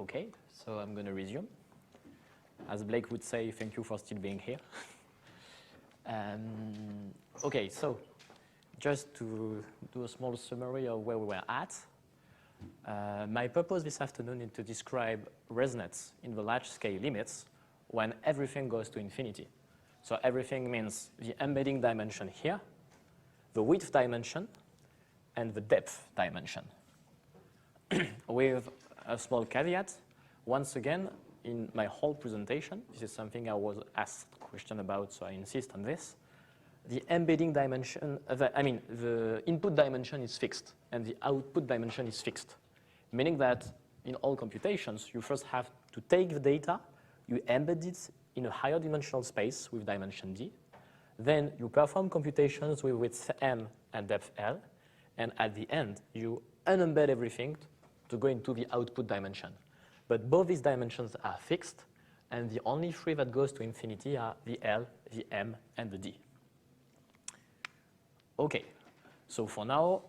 Okay, so I'm going to resume. As Blake would say, thank you for still being here. Okay, so just to do a small summary of where we were at. My purpose this afternoon is to describe ResNets in the large-scale limits when everything goes to infinity. So everything means the embedding dimension here, the width dimension, and the depth dimension. With a small caveat, once again, in my whole presentation, this is something I was asked a question about, so I insist on this. The embedding dimension, the input dimension is fixed, and the output dimension is fixed, meaning that in all computations, you first have to take the data, you embed it in a higher dimensional space with dimension d, then you perform computations with width m and depth l, and at the end, you unembed everything to go into the output dimension. But both these dimensions are fixed, and the only three that goes to infinity are the L, the M, and the D. Okay, so for now,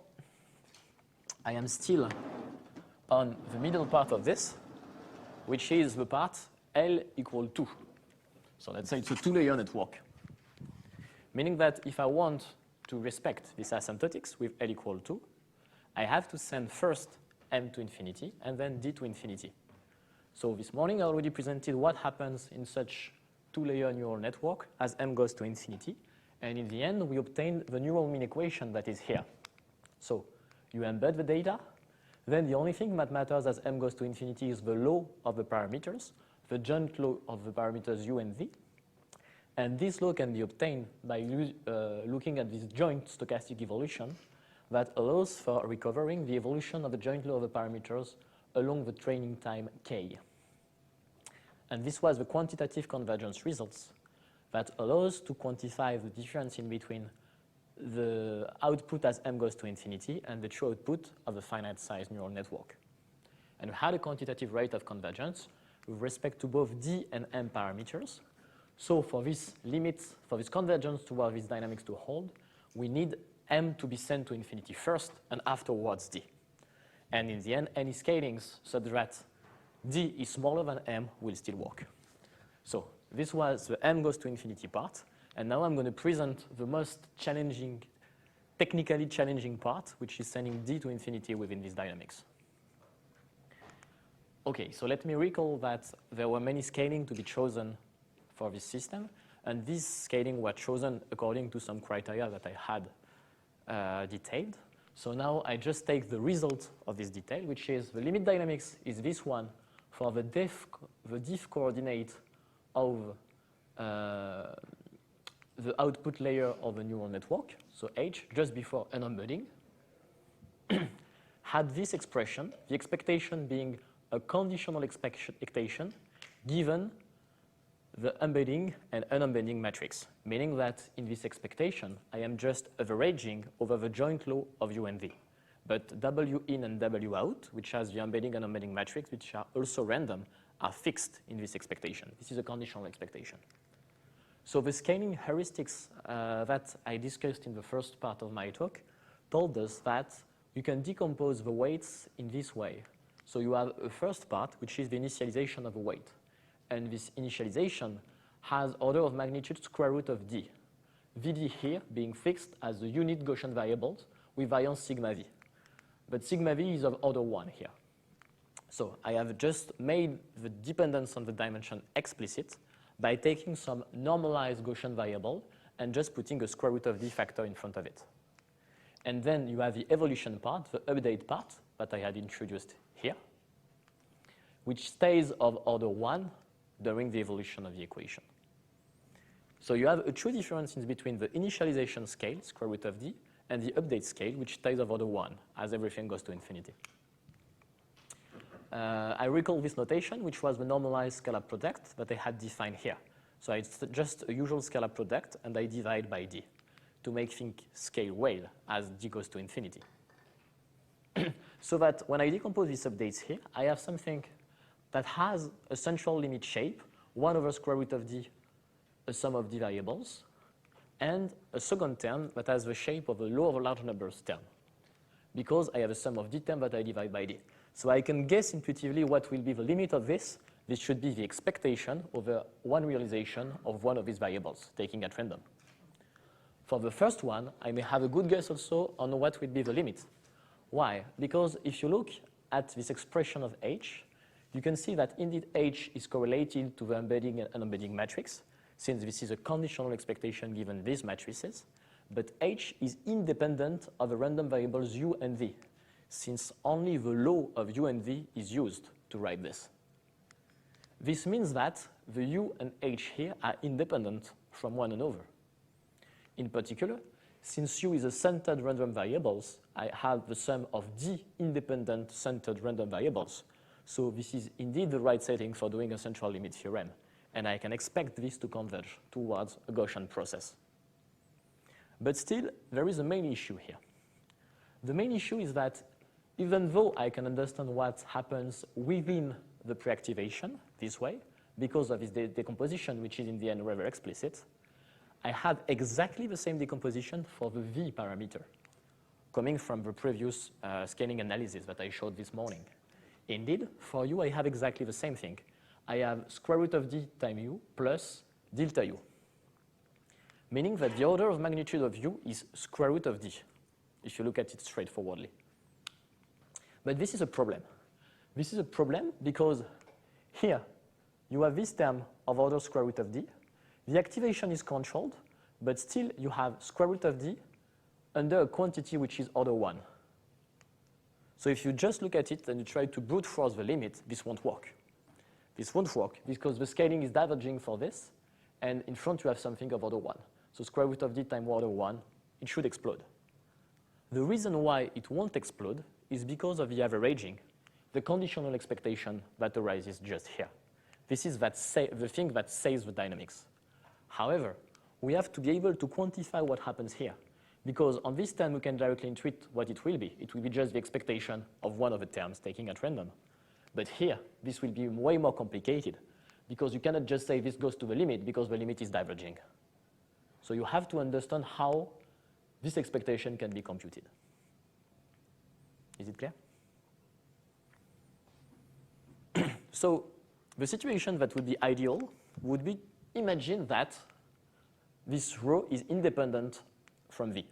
I am still on the middle part of this, which is the part L equal 2. So let's say it's a two-layer network, meaning that if I want to respect this asymptotics with L equal 2, I have to send first M to infinity and then D to infinity. So this morning I already presented what happens in such two-layer neural network as M goes to infinity. And in the end, we obtain the neural mean equation that is here. So you embed the data. Then the only thing that matters as M goes to infinity is the law of the parameters, the joint law of the parameters U and V. And this law can be obtained by looking at this joint stochastic evolution that allows for recovering the evolution of the joint law of the parameters along the training time k. And this was the quantitative convergence results that allows to quantify the difference in between the output as M goes to infinity and the true output of the finite size neural network. And we had a quantitative rate of convergence with respect to both D and M parameters. So for this limit, for this convergence toward these dynamics to hold, we need M to be sent to infinity first and afterwards D. And in the end, any scalings such that D is smaller than M will still work. So this was the M goes to infinity part. And now I'm going to present the most challenging, technically challenging part, which is sending D to infinity within these dynamics. Okay, so let me recall that there were many scaling to be chosen for this system. And these scaling were chosen according to some criteria that I had detailed. So now I just take the result of this detail, which is the limit dynamics is this one for the diff coordinate of the output layer of the neural network, so H, just before an embedding, had this expression, the expectation being a conditional expectation given the embedding and unembedding matrix, meaning that in this expectation, I am just averaging over the joint law of U and V. But W in and W out, which has the embedding and unembedding matrix, which are also random, are fixed in this expectation. This is a conditional expectation. So the scaling heuristics that I discussed in the first part of my talk told us that you can decompose the weights in this way. So you have a first part, which is the initialization of a weight. And this initialization has order of magnitude square root of D. Vd here being fixed as the unit Gaussian variables with variance sigma v. But sigma v is of order 1 here. So I have just made the dependence on the dimension explicit by taking some normalized Gaussian variable and just putting a square root of D factor in front of it. And then you have the evolution part, the update part that I had introduced here, which stays of order 1 during the evolution of the equation. So you have a true difference in between the initialization scale, square root of D, and the update scale, which stays of order 1 as everything goes to infinity. I recall this notation, which was the normalized scalar product that I had defined here. So it's just a usual scalar product, and I divide by D to make things scale well as D goes to infinity. So that when I decompose these updates here, I have something that has a central limit shape, 1 over square root of D, a sum of D variables, and a second term that has the shape of a law of large numbers term. because I have a sum of d term that I divide by d. So I can guess intuitively what will be the limit of this. This should be the expectation over one realization of one of these variables, taking at random. For the first one, I may have a good guess also on what will be the limit. Why? Because if you look at this expression of H, you can see that indeed H is correlated to the embedding and unembedding matrix, since this is a conditional expectation given these matrices. But H is independent of the random variables U and V, since only the law of U and V is used to write this. This means that the U and H here are independent from one another. In particular, since U is a centered random variables, I have the sum of D independent centered random variables. So this is indeed the right setting for doing a central limit theorem. And I can expect this to converge towards a Gaussian process. But still, there is a main issue here. The main issue is that even though I can understand what happens within the preactivation this way, because of this decomposition, which is in the end rather explicit, I have exactly the same decomposition for the V parameter, coming from the previous scaling analysis that I showed this morning. Indeed, for U, I have exactly the same thing. I have square root of D times U plus delta U, meaning that the order of magnitude of U is square root of D, if you look at it straightforwardly. But this is a problem. This is a problem because here you have this term of order square root of D. The activation is controlled, but still you have square root of D under a quantity which is order 1. So if you just look at it and you try to brute force the limit, this won't work. This won't work because the scaling is diverging for this, and in front you have something of order 1. So square root of D times order 1, it should explode. The reason why it won't explode is because of the averaging, the conditional expectation that arises just here. This is the thing that saves the dynamics. However, we have to be able to quantify what happens here, because on this term we can directly intuit what it will be. It will be just the expectation of one of the terms taking at random. But here, this will be way more complicated, because you cannot just say this goes to the limit, because the limit is diverging. So you have to understand how this expectation can be computed. Is it clear? So the situation that would be ideal would be, imagine that this rho is independent from V,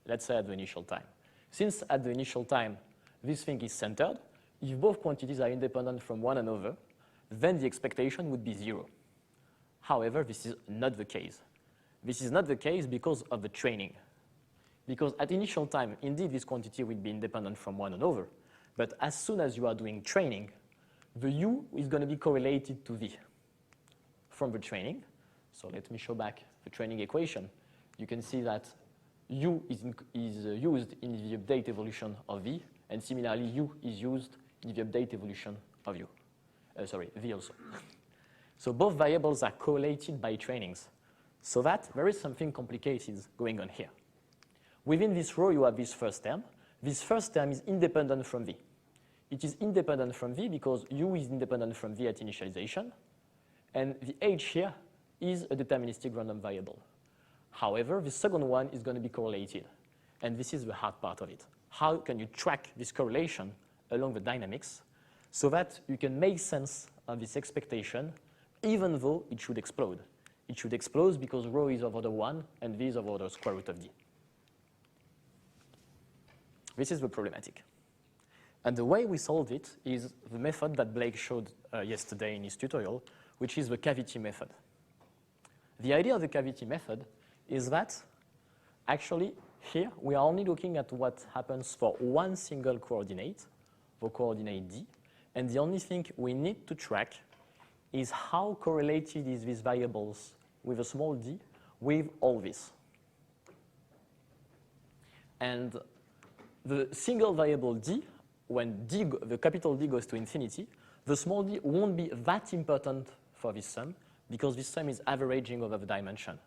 let's say at the initial time. Since at the initial time this thing is centered, if both quantities are independent from one another, then the expectation would be 0. However, this is not the case. This is not the case because of the training. Because at initial time, indeed, this quantity will be independent from one another. But as soon as you are doing training, the U is going to be correlated to V from the training. So let me show back the training equation. You can see that U is used in the update evolution of V, and similarly, U is used in the update evolution of V also. So both variables are correlated by trainings, so that there is something complicated going on here. Within this row, you have this first term. This first term is independent from V. It is independent from V because U is independent from V at initialization, and the H here is a deterministic random variable. However, the second one is going to be correlated, and this is the hard part of it. How can you track this correlation along the dynamics so that you can make sense of this expectation even though it should explode? It should explode because rho is of order 1 and V is of order square root of D. This is the problematic. And the way we solve it is the method that Blake showed yesterday in his tutorial, which is the cavity method. The idea of the cavity method is that actually here we are only looking at what happens for one single coordinate, the coordinate D, and the only thing we need to track is how correlated is these variables with a small d with all this. And the single variable d, when the capital D goes to infinity, the small d won't be that important for this sum because this sum is averaging over the dimension.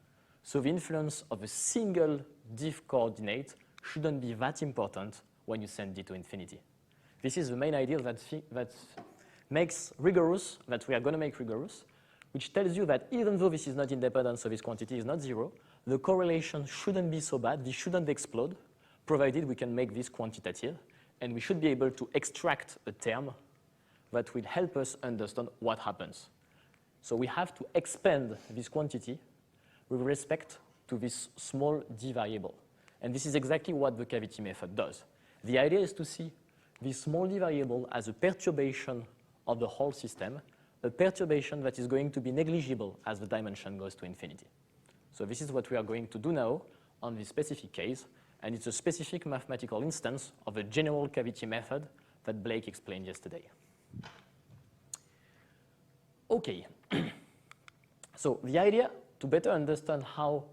So the influence of a single diff coordinate shouldn't be that important when you send d to infinity. This is the main idea that makes rigorous, that we are going to make rigorous, which tells you that even though this is not independent, so this quantity is not 0, the correlation shouldn't be so bad, this shouldn't explode, provided we can make this quantitative, and we should be able to extract a term that will help us understand what happens. So we have to expand this quantity with respect to this small d variable. And this is exactly what the cavity method does. The idea is to see this small d variable as a perturbation of the whole system, a perturbation that is going to be negligible as the dimension goes to infinity. So this is what we are going to do now on this specific case, and it's a specific mathematical instance of a general cavity method that Blake explained yesterday. Okay, so the idea to better understand how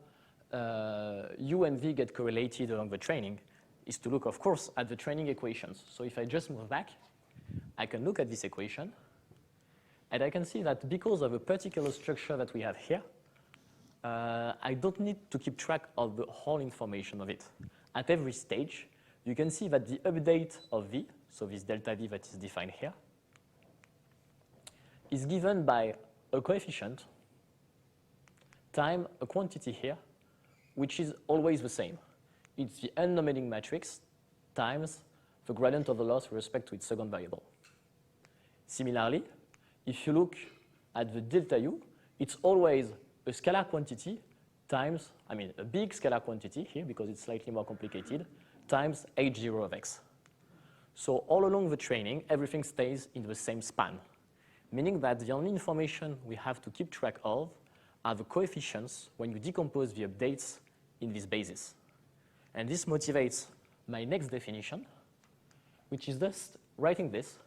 U and V get correlated along the training is to look, of course, at the training equations. So if I just move back, I can look at this equation, and I can see that because of a particular structure that we have here, I don't need to keep track of the whole information of it. At every stage, you can see that the update of V, so this delta V that is defined here, is given by a coefficient time a quantity here, which is always the same. It's the n-nominating matrix times the gradient of the loss with respect to its second variable. Similarly, if you look at the delta U, it's always a scalar quantity times, a big scalar quantity here because it's slightly more complicated, times h0 of x. So all along the training, everything stays in the same span, meaning that the only information we have to keep track of are the coefficients when you decompose the updates in this basis. And this motivates my next definition, which is just writing this,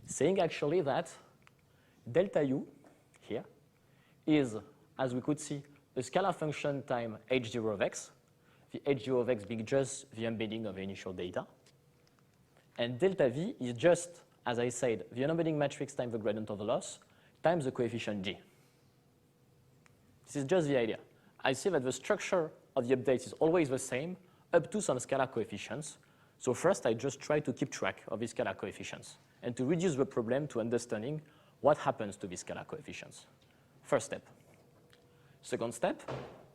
saying actually that delta U here is, as we could see, a scalar function times h0 of x, the h0 of x being just the embedding of the initial data. And delta V is just, as I said, the embedding matrix times the gradient of the loss times the coefficient g. This is just the idea. I see that the structure of the updates is always the same up to some scalar coefficients. So first, I just try to keep track of these scalar coefficients and to reduce the problem to understanding what happens to these scalar coefficients. First step. Second step,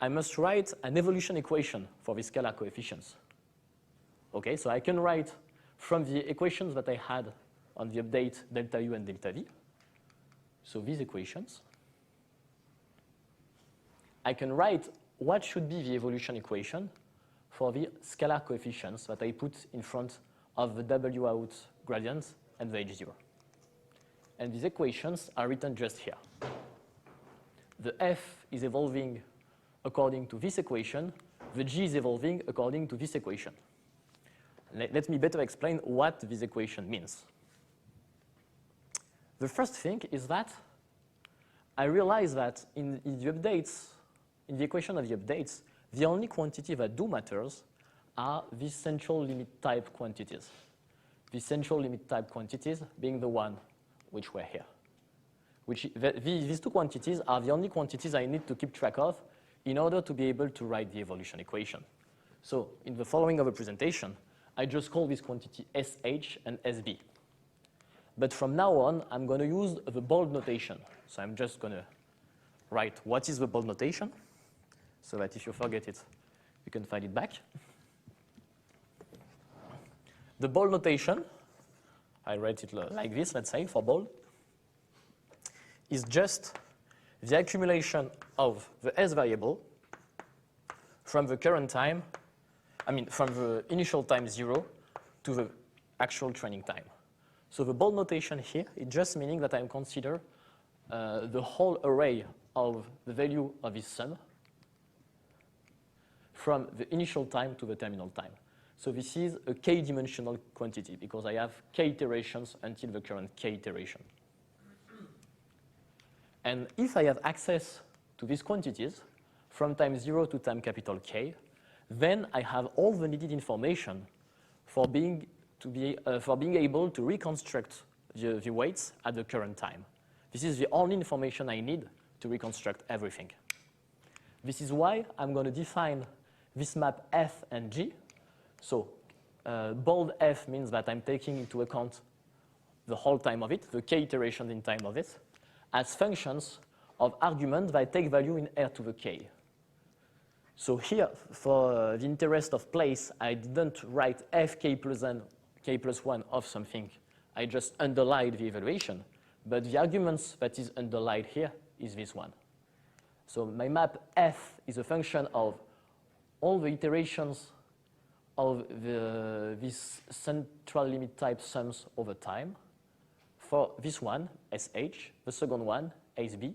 I must write an evolution equation for these scalar coefficients. Okay, so I can write from the equations that I had on the update delta U and delta V. So these equations. I can write what should be the evolution equation for the scalar coefficients that I put in front of the W out gradient and the H0. And these equations are written just here. The F is evolving according to this equation. The G is evolving according to this equation. Let me better explain what this equation means. The first thing is that I realize that in the updates, in the equation of the updates, the only quantity that do matters are these central limit type quantities. These central limit type quantities being the one which were here. These two quantities are the only quantities I need to keep track of in order to be able to write the evolution equation. So in the following of a presentation, I just call this quantity SH and SB. But from now on, I'm going to use the bold notation. So I'm just going to write what is the bold notation, so that if you forget it, you can find it back. The bold notation, I write it like this, let's say, for bold, is just the accumulation of the S variable from the current time, from the initial time 0 to the actual training time. So the bold notation here is just meaning that I consider the whole array of the value of this sum from the initial time to the terminal time. So this is a k-dimensional quantity because I have k iterations until the current k iteration. And if I have access to these quantities from time 0 to time capital K, then I have all the needed information for being able to reconstruct the weights at the current time. This is the only information I need to reconstruct everything. This is why I'm going to define this map F and G. So bold F means that I'm taking into account the whole time of it, the k iterations in time of it, as functions of arguments that take value in R to the k. So here, for the interest of place, I didn't write fk plus n, k plus 1 of something. I just underlined the evaluation. But the arguments that is underlined here is this one. So my map f is a function of all the iterations of this central limit type sums over time. For this one, sh, the second one, sb,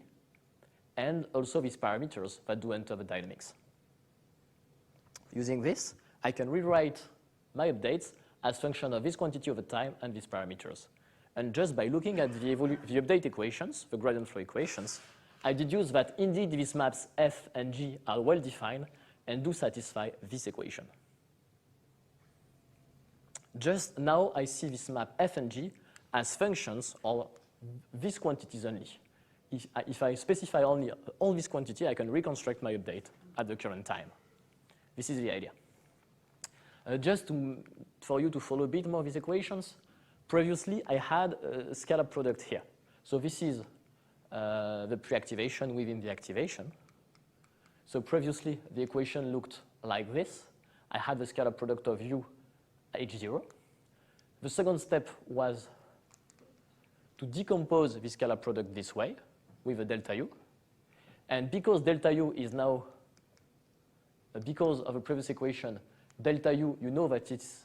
and also these parameters that do enter the dynamics. Using this, I can rewrite my updates as function of this quantity over time and these parameters. And just by looking at the update equations, the gradient flow equations, I deduce that indeed these maps f and g are well defined and do satisfy this equation. Just now I see this map f and g as functions of these quantities only. If I specify only all this quantity, I can reconstruct my update at the current time. This is the idea. For you to follow a bit more of these equations, previously I had a scalar product here. So this is the pre-activation within the activation. So previously the equation looked like this. I had the scalar product of u h0. The second step was to decompose the scalar product this way with a delta u. And because delta u is now, because of a previous equation, delta u, you know that it's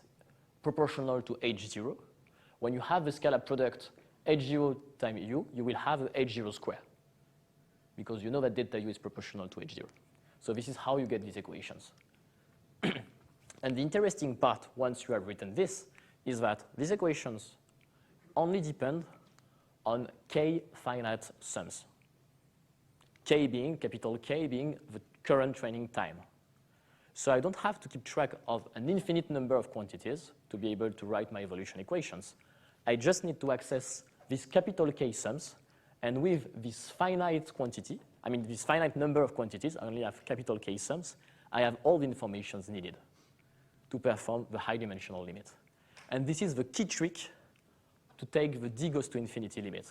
proportional to h0. When you have the scalar product h0 times u, you will have h0 square, because you know that delta u is proportional to h0. So this is how you get these equations. And the interesting part, once you have written this, is that these equations only depend on k finite sums. K being, capital K being the current training time. So I don't have to keep track of an infinite number of quantities to be able to write my evolution equations. I just need to access these capital K sums, and with this finite quantity, I mean this finite number of quantities, I only have capital K sums, I have all the informations needed to perform the high dimensional limit. And this is the key trick to take the d goes to infinity limit.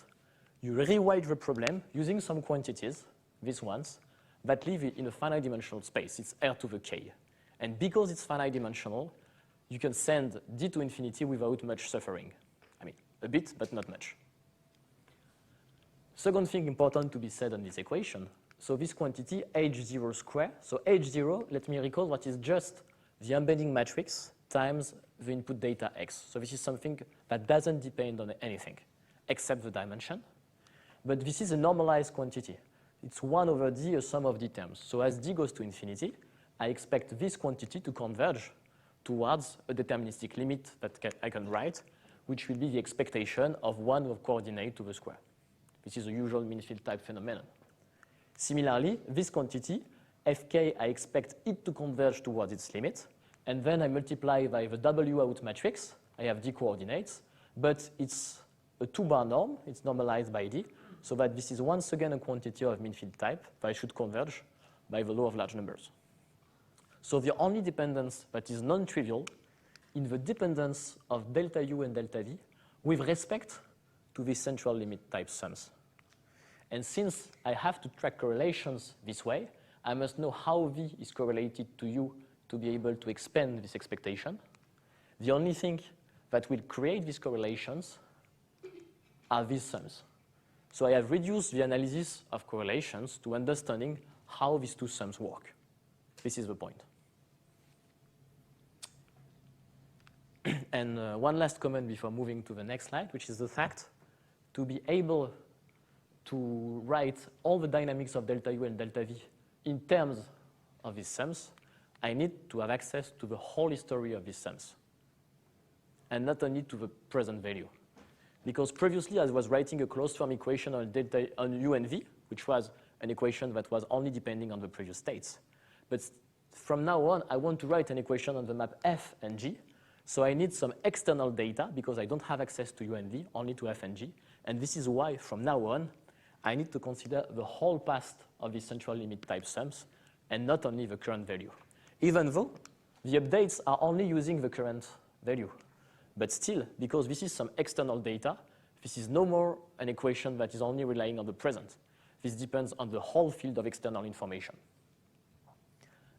You rewrite the problem using some quantities, these ones, that live in a finite dimensional space. It's r to the k. And because it's finite dimensional, you can send d to infinity without much suffering. I mean, a bit, but not much. Second thing important to be said on this equation, so this quantity h0 square, so h0, let me recall what is just the embedding matrix times the input data x. So this is something that doesn't depend on anything except the dimension. But this is a normalized quantity. It's 1 over d, a sum of d terms. So as d goes to infinity, I expect this quantity to converge towards a deterministic limit that I can write, which will be the expectation of 1 of coordinate to the square. This is a usual mean field type phenomenon. Similarly, this quantity, fk, I expect it to converge towards its limit, and then I multiply by the W out matrix. I have d coordinates, but it's a 2-bar norm. It's normalized by d, so that this is once again a quantity of mean field type that should converge by the law of large numbers. So the only dependence that is non-trivial in the dependence of delta u and delta v with respect to the central limit type sums. And since I have to track correlations this way, I must know how v is correlated to u to be able to expand this expectation. The only thing that will create these correlations are these sums. So I have reduced the analysis of correlations to understanding how these two sums work. This is the point. And one last comment before moving to the next slide, which is the fact to be able to write all the dynamics of delta u and delta v in terms of these sums, I need to have access to the whole history of these sums, and not only to the present value. Because previously I was writing a closed form equation on u and v, which was an equation that was only depending on the previous states. But from now on, I want to write an equation on the map f and g, so I need some external data because I don't have access to u and v, only to f and g. And this is why, from now on, I need to consider the whole past of the central limit type sums and not only the current value. Even though the updates are only using the current value. But still, because this is some external data, this is no more an equation that is only relying on the present. This depends on the whole field of external information.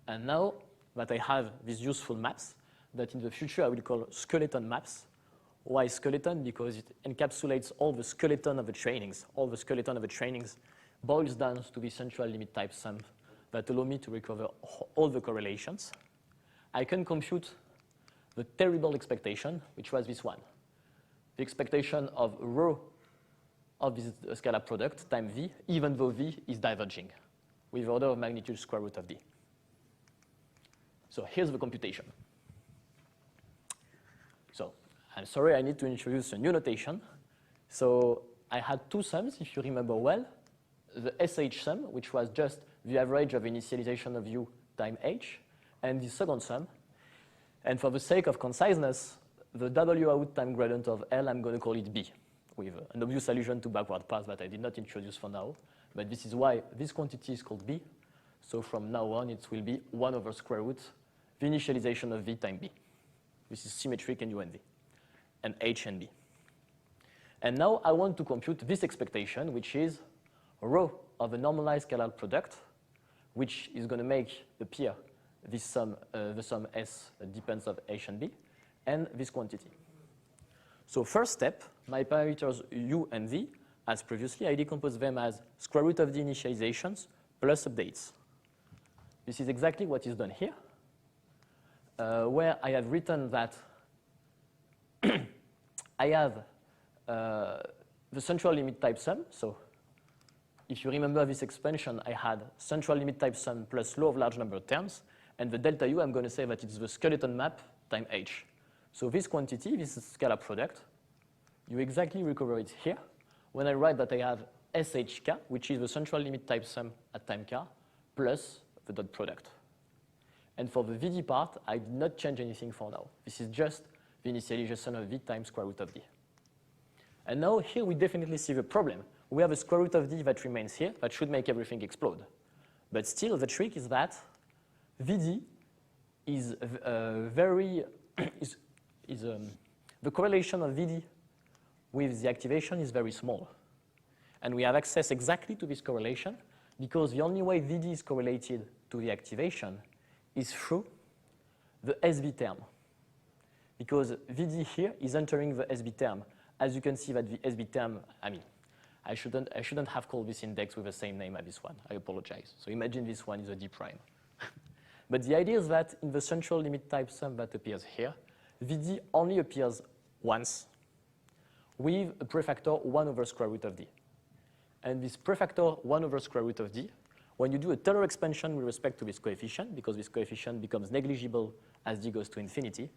And now that I have these useful maps, that in the future I will call skeleton maps. Why skeleton? Because it encapsulates all the skeleton of the trainings. All the skeleton of the trainings boils down to the central limit type sum that allow me to recover all the correlations. I can compute the terrible expectation, which was this one. The expectation of rho of this scalar product times v, even though v is diverging with order of magnitude square root of d. So here's the computation. So I'm sorry, I need to introduce a new notation. So I had two sums, if you remember well. The SH sum, which was just the average of initialization of u times h, and the second sum. And for the sake of conciseness, the W out time gradient of L, I'm going to call it B, with an obvious allusion to backward path that I did not introduce for now. But this is why this quantity is called B. So from now on, it will be 1 over square root, the initialization of V times B. This is symmetric in U and V, and H and B. And now I want to compute this expectation, which is rho of a normalized scalar product, which is going to make appear this sum, the sum S depends of H and B, and this quantity. So first step, my parameters U and V, as previously, I decompose them as square root of the initializations plus updates. This is exactly what is done here, where I have written that I have the central limit type sum. So if you remember this expansion, I had central limit type sum plus law of large number of terms, and the delta U, I'm going to say that it's the skeleton map times H. So this quantity, this scalar product, you exactly recover it here when I write that I have SHK, which is the central limit type sum at time k, plus the dot product. And for the VD part, I did not change anything for now. This is just the initialization of V times square root of D. And now here we definitely see the problem. We have a square root of D that remains here, that should make everything explode. But still, the trick is that VD is the correlation of VD with the activation is very small. And we have access exactly to this correlation because the only way VD is correlated to the activation is through the SB term. Because VD here is entering the SB term. As you can see that the SB term, I shouldn't have called this index with the same name as this one. I apologize. So imagine this one is a D prime. But the idea is that in the central limit type sum that appears here, VD only appears once with a prefactor 1 over square root of D. And this prefactor 1 over square root of D, when you do a Taylor expansion with respect to this coefficient, because this coefficient becomes negligible as D goes to infinity,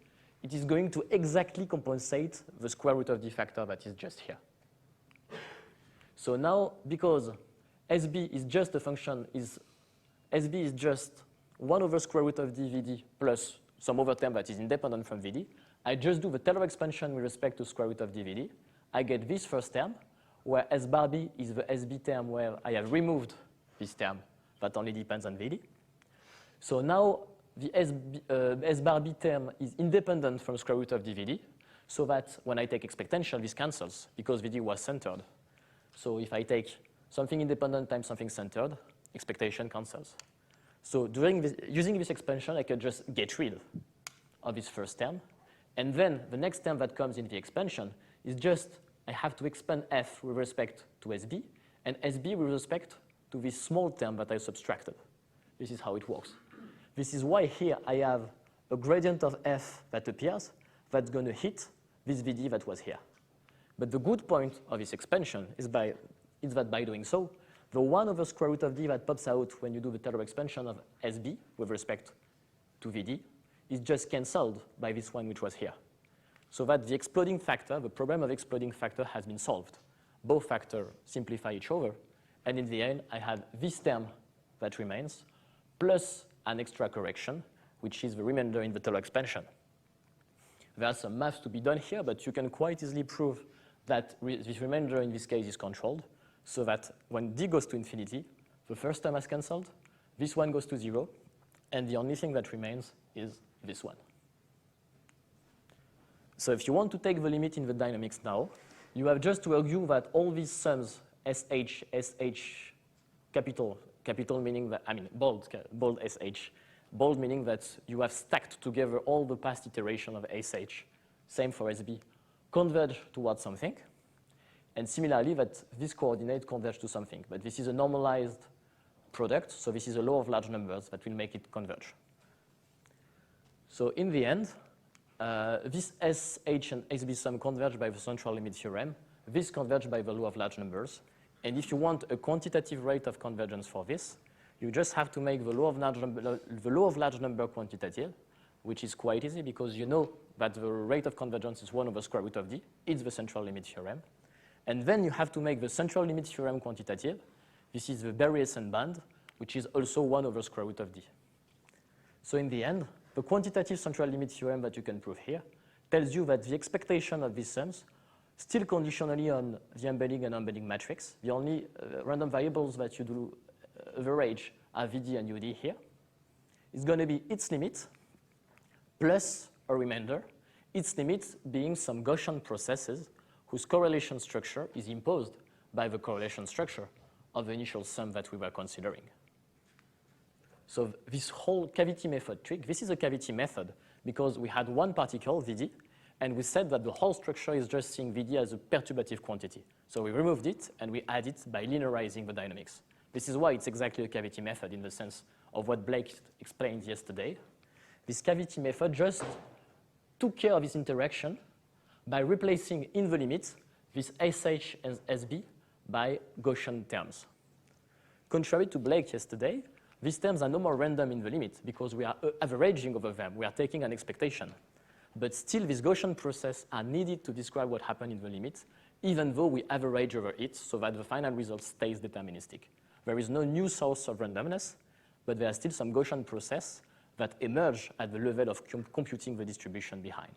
it is going to exactly compensate the square root of D factor that is just here. So now, because SB is just a function, SB is just 1 over square root of d VD plus some other term that is independent from VD, I just do the Taylor expansion with respect to square root of d VD. I get this first term, where S bar B is the SB term where I have removed this term that only depends on VD. So now the S bar B term is independent from square root of d VD, so that when I take expectation, this cancels because VD was centered. So if I take something independent times something centered, expectation cancels. So using this expansion, I can just get rid of this first term. And then the next term that comes in the expansion is just I have to expand F with respect to SB and SB with respect to this small term that I subtracted. This is how it works. This is why here I have a gradient of F that appears that's going to hit this VD that was here. But the good point of this expansion is that by doing so, the 1 over square root of D that pops out when you do the Taylor expansion of SB with respect to VD is just cancelled by this one which was here. So that the exploding factor, the problem of exploding factor has been solved. Both factors simplify each other, and in the end, I have this term that remains, plus an extra correction, which is the remainder in the Taylor expansion. There are some maths to be done here, but you can quite easily prove that this remainder in this case is controlled, so that when D goes to infinity, the first term has cancelled, this one goes to 0, and the only thing that remains is this one. So if you want to take the limit in the dynamics now, you have just to argue that all these sums, SH, capital meaning that, bold SH, Bold meaning that you have stacked together all the past iteration of SH, same for SB, converge towards something, and similarly that this coordinate converge to something. But this is a normalized product, so this is a law of large numbers that will make it converge. So in the end, this SH and SB sum converge by the central limit theorem. This converge by the law of large numbers. And if you want a quantitative rate of convergence for this, you just have to make the law of large number quantitative, which is quite easy because you know that the rate of convergence is 1 over square root of d. It's the central limit theorem. And then you have to make the central limit theorem quantitative. This is the Berry-Essen band, which is also 1 over square root of d. So in the end, the quantitative central limit theorem that you can prove here tells you that the expectation of these sums, still conditionally on the embedding and unbending matrix, the only random variables that you do average are VD and UD here, is going to be its limit plus a remainder, its limit being some Gaussian processes whose correlation structure is imposed by the correlation structure of the initial sum that we were considering. So this whole cavity method trick, this is a cavity method because we had one particle, VD, and we said that the whole structure is just seeing VD as a perturbative quantity. So we removed it and we add it by linearizing the dynamics. This is why it's exactly a cavity method in the sense of what Blake explained yesterday. This cavity method just took care of this interaction by replacing in the limit this SH and SB by Gaussian terms. Contrary to Blake yesterday, these terms are no more random in the limit because we are averaging over them. We are taking an expectation. But still, this Gaussian process are needed to describe what happened in the limit, even though we average over it so that the final result stays deterministic. There is no new source of randomness, but there are still some Gaussian process that emerge at the level of computing the distribution behind.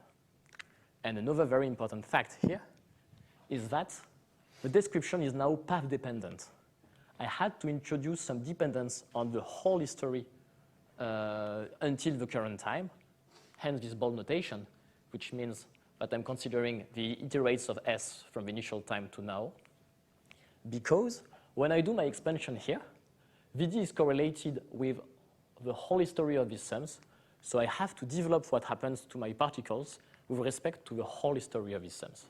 And another very important fact here is that the description is now path dependent. I had to introduce some dependence on the whole history until the current time, hence this bold notation, which means that I'm considering the iterates of S from the initial time to now, because when I do my expansion here, VD is correlated with the whole history of these sums, so I have to develop what happens to my particles with respect to the whole history of these sums.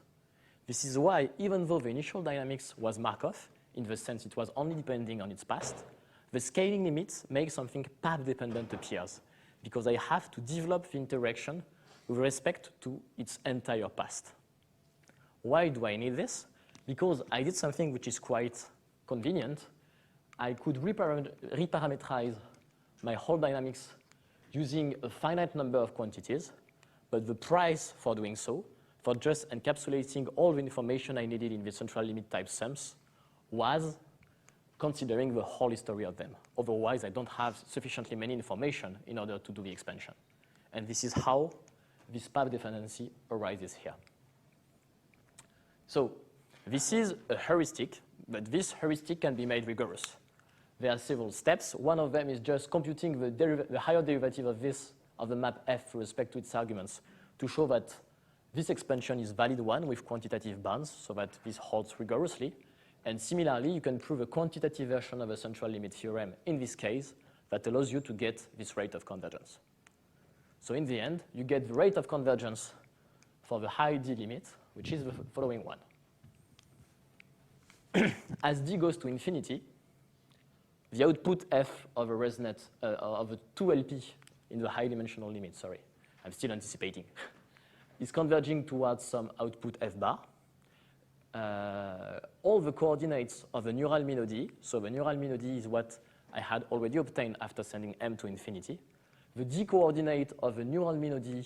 This is why, even though the initial dynamics was Markov, in the sense it was only depending on its past, the scaling limits make something path-dependent appears, because I have to develop the interaction with respect to its entire past. Why do I need this? Because I did something which is quite convenient. I could reparameterize my whole dynamics using a finite number of quantities, but the price for doing so, for just encapsulating all the information I needed in the central limit type sums, was considering the whole history of them. Otherwise, I don't have sufficiently many information in order to do the expansion. And this is how this path dependency arises here. So this is a heuristic, but this heuristic can be made rigorous. There are several steps. One of them is just computing the higher derivative of the map F with respect to its arguments to show that this expansion is valid one with quantitative bounds, so that this holds rigorously. And similarly, you can prove a quantitative version of a central limit theorem in this case that allows you to get this rate of convergence. So in the end, you get the rate of convergence for the high D limit, which is the following one. As D goes to infinity, the output F of a ResNet, of a 2LP in the high dimensional limit, sorry, I'm still anticipating, is converging towards some output F bar. All the coordinates of the neural min OD, so the neural min OD is what I had already obtained after sending M to infinity. The D coordinate of the neural min OD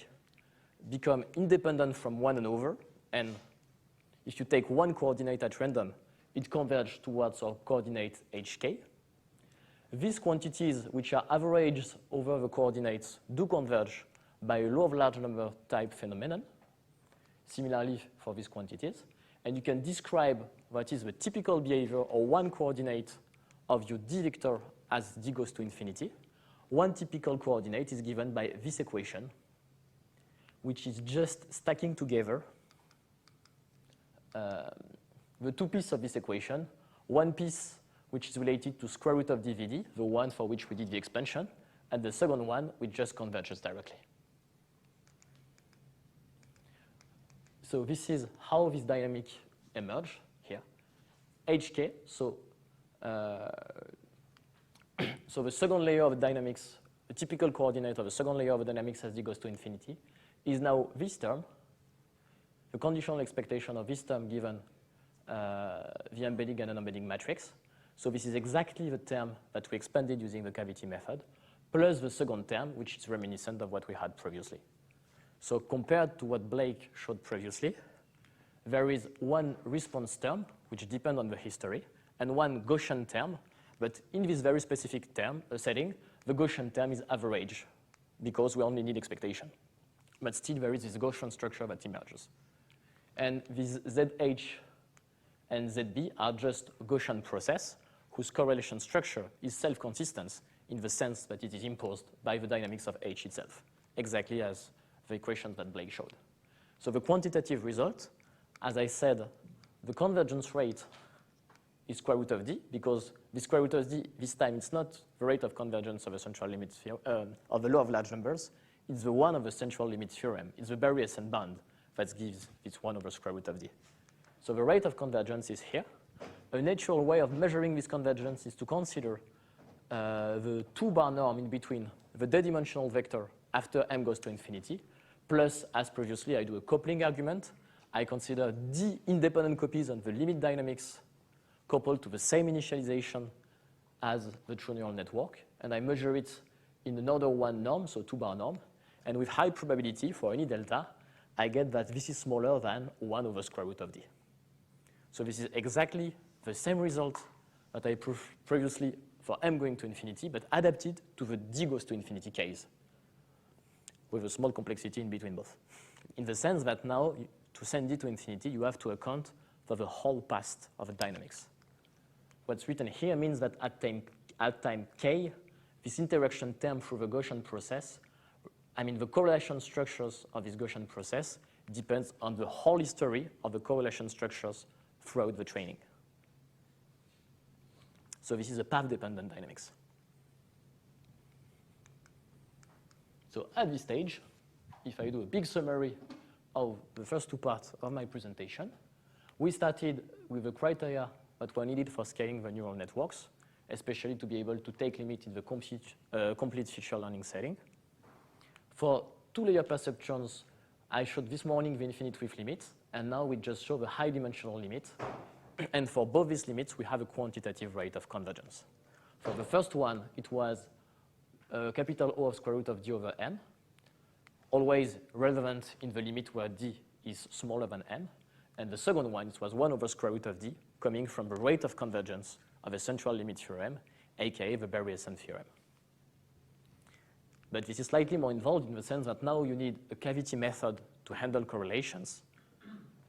become independent from one another, and if you take one coordinate at random, it converges towards our coordinate HK. These quantities, which are averaged over the coordinates, do converge by a law of large number type phenomenon, similarly for these quantities. And you can describe what is the typical behavior or one coordinate of your D vector as D goes to infinity. One typical coordinate is given by this equation, which is just stacking together the two pieces of this equation, one piece which is related to square root of dvd, the one for which we did the expansion, and the second one, which just converges directly. So this is how this dynamic emerged here. HK, so the second layer of the typical coordinate of the second layer of the dynamics as d goes to infinity, is now this term, the conditional expectation of this term given the embedding and non-embedding matrix. So this is exactly the term that we expanded using the cavity method, plus the second term, which is reminiscent of what we had previously. So compared to what Blake showed previously, there is one response term, which depends on the history, and one Gaussian term. But in this very specific setting, the Gaussian term is average, because we only need expectation. But still, there is this Gaussian structure that emerges. And these ZH and ZB are just Gaussian process whose correlation structure is self-consistent in the sense that it is imposed by the dynamics of H itself, exactly as the equations that Blake showed. So the quantitative result, as I said, the convergence rate is square root of d, because the square root of d, this time, it's not the rate of convergence of a central limit of the law of large numbers. It's the one of the central limit theorem. It's the Berry-Essen band that gives this 1 over square root of d. So the rate of convergence is here. A natural way of measuring this convergence is to consider the 2-bar norm in between the d-dimensional vector after m goes to infinity, plus, as previously, I do a coupling argument. I consider d independent copies on the limit dynamics coupled to the same initialization as the true neural network, and I measure it in another 1 norm, so 2-bar norm, and with high probability for any delta, I get that this is smaller than 1 over square root of d. So this is exactly the same result that I proved previously for m going to infinity, but adapted to the d goes to infinity case, with a small complexity in between both. In the sense that now, to send d to infinity, you have to account for the whole past of the dynamics. What's written here means that at time k, this interaction term through the Gaussian process, the correlation structures of this Gaussian process depends on the whole history of the correlation structures throughout the training. So this is a path-dependent dynamics. So at this stage, if I do a big summary of the first 2 parts of my presentation, we started with the criteria that were needed for scaling the neural networks, especially to be able to take limit in the complete feature learning setting. For 2-layer perceptrons, I showed this morning the infinite width limit, and now we just show the high dimensional limit. And for both these limits, we have a quantitative rate of convergence. For the first one, it was capital O of square root of d over m, always relevant in the limit where d is smaller than m. And the second one, it was 1 over square root of d, coming from the rate of convergence of a central limit theorem, aka the Berry-Essen theorem. But this is slightly more involved in the sense that now you need a cavity method to handle correlations.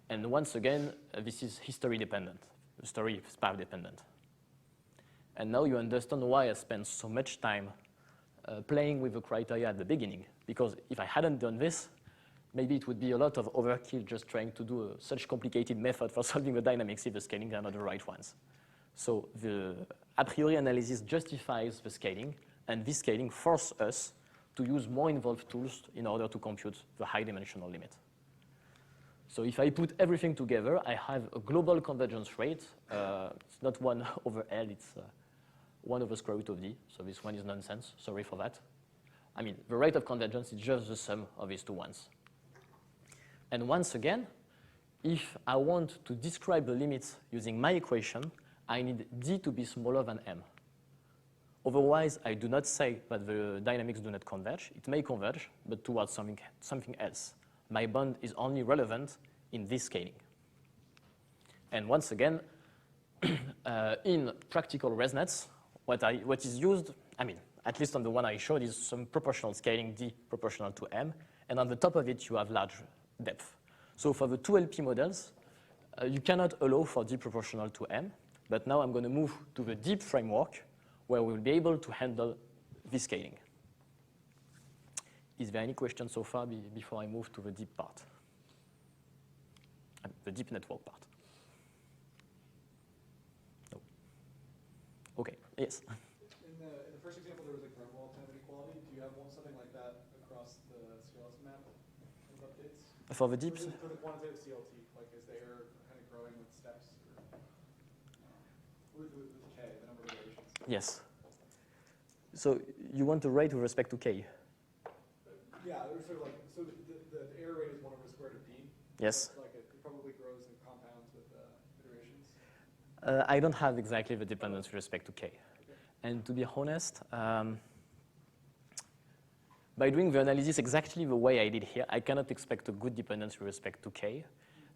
And once again, this is history dependent. The story is path dependent. And now you understand why I spent so much time playing with the criteria at the beginning. Because if I hadn't done this, maybe it would be a lot of overkill just trying to do such complicated method for solving the dynamics if the scaling are not the right ones. So the a priori analysis justifies the scaling, and this scaling forces us to use more involved tools in order to compute the high dimensional limit. So if I put everything together, I have a global convergence rate. It's not 1 over L, it's 1 over square root of d. So this one is nonsense, sorry for that. The rate of convergence is just the sum of these 2 ones. And once again, if I want to describe the limits using my equation, I need d to be smaller than m. Otherwise, I do not say that the dynamics do not converge. It may converge, but towards something else. My bond is only relevant in this scaling. And once again, in practical ResNets, what is used, at least on the one I showed, is some proportional scaling d proportional to m, and on the top of it, you have large depth. So for the 2 LP models, you cannot allow for d proportional to m, but now I'm going to move to the deep framework, where we'll be able to handle this scaling. Is there any question so far before I move to the deep part? The deep network part. No. Okay, yes? In the first example, there was a Grunwald kind of inequality. you have something like that across the CRiSM map of updates? For the deep? For the quantitative CLT, like is the error kind of growing with steps? Or with K, the number of iterations? Yes. So you want to rate with respect to K? Yeah, sort of like, so the error rate is 1 over the square root of D. Yes. Like it probably grows and compounds with iterations. I don't have exactly the dependence with respect to K. Okay. And to be honest, by doing the analysis exactly the way I did here, I cannot expect a good dependence with respect to K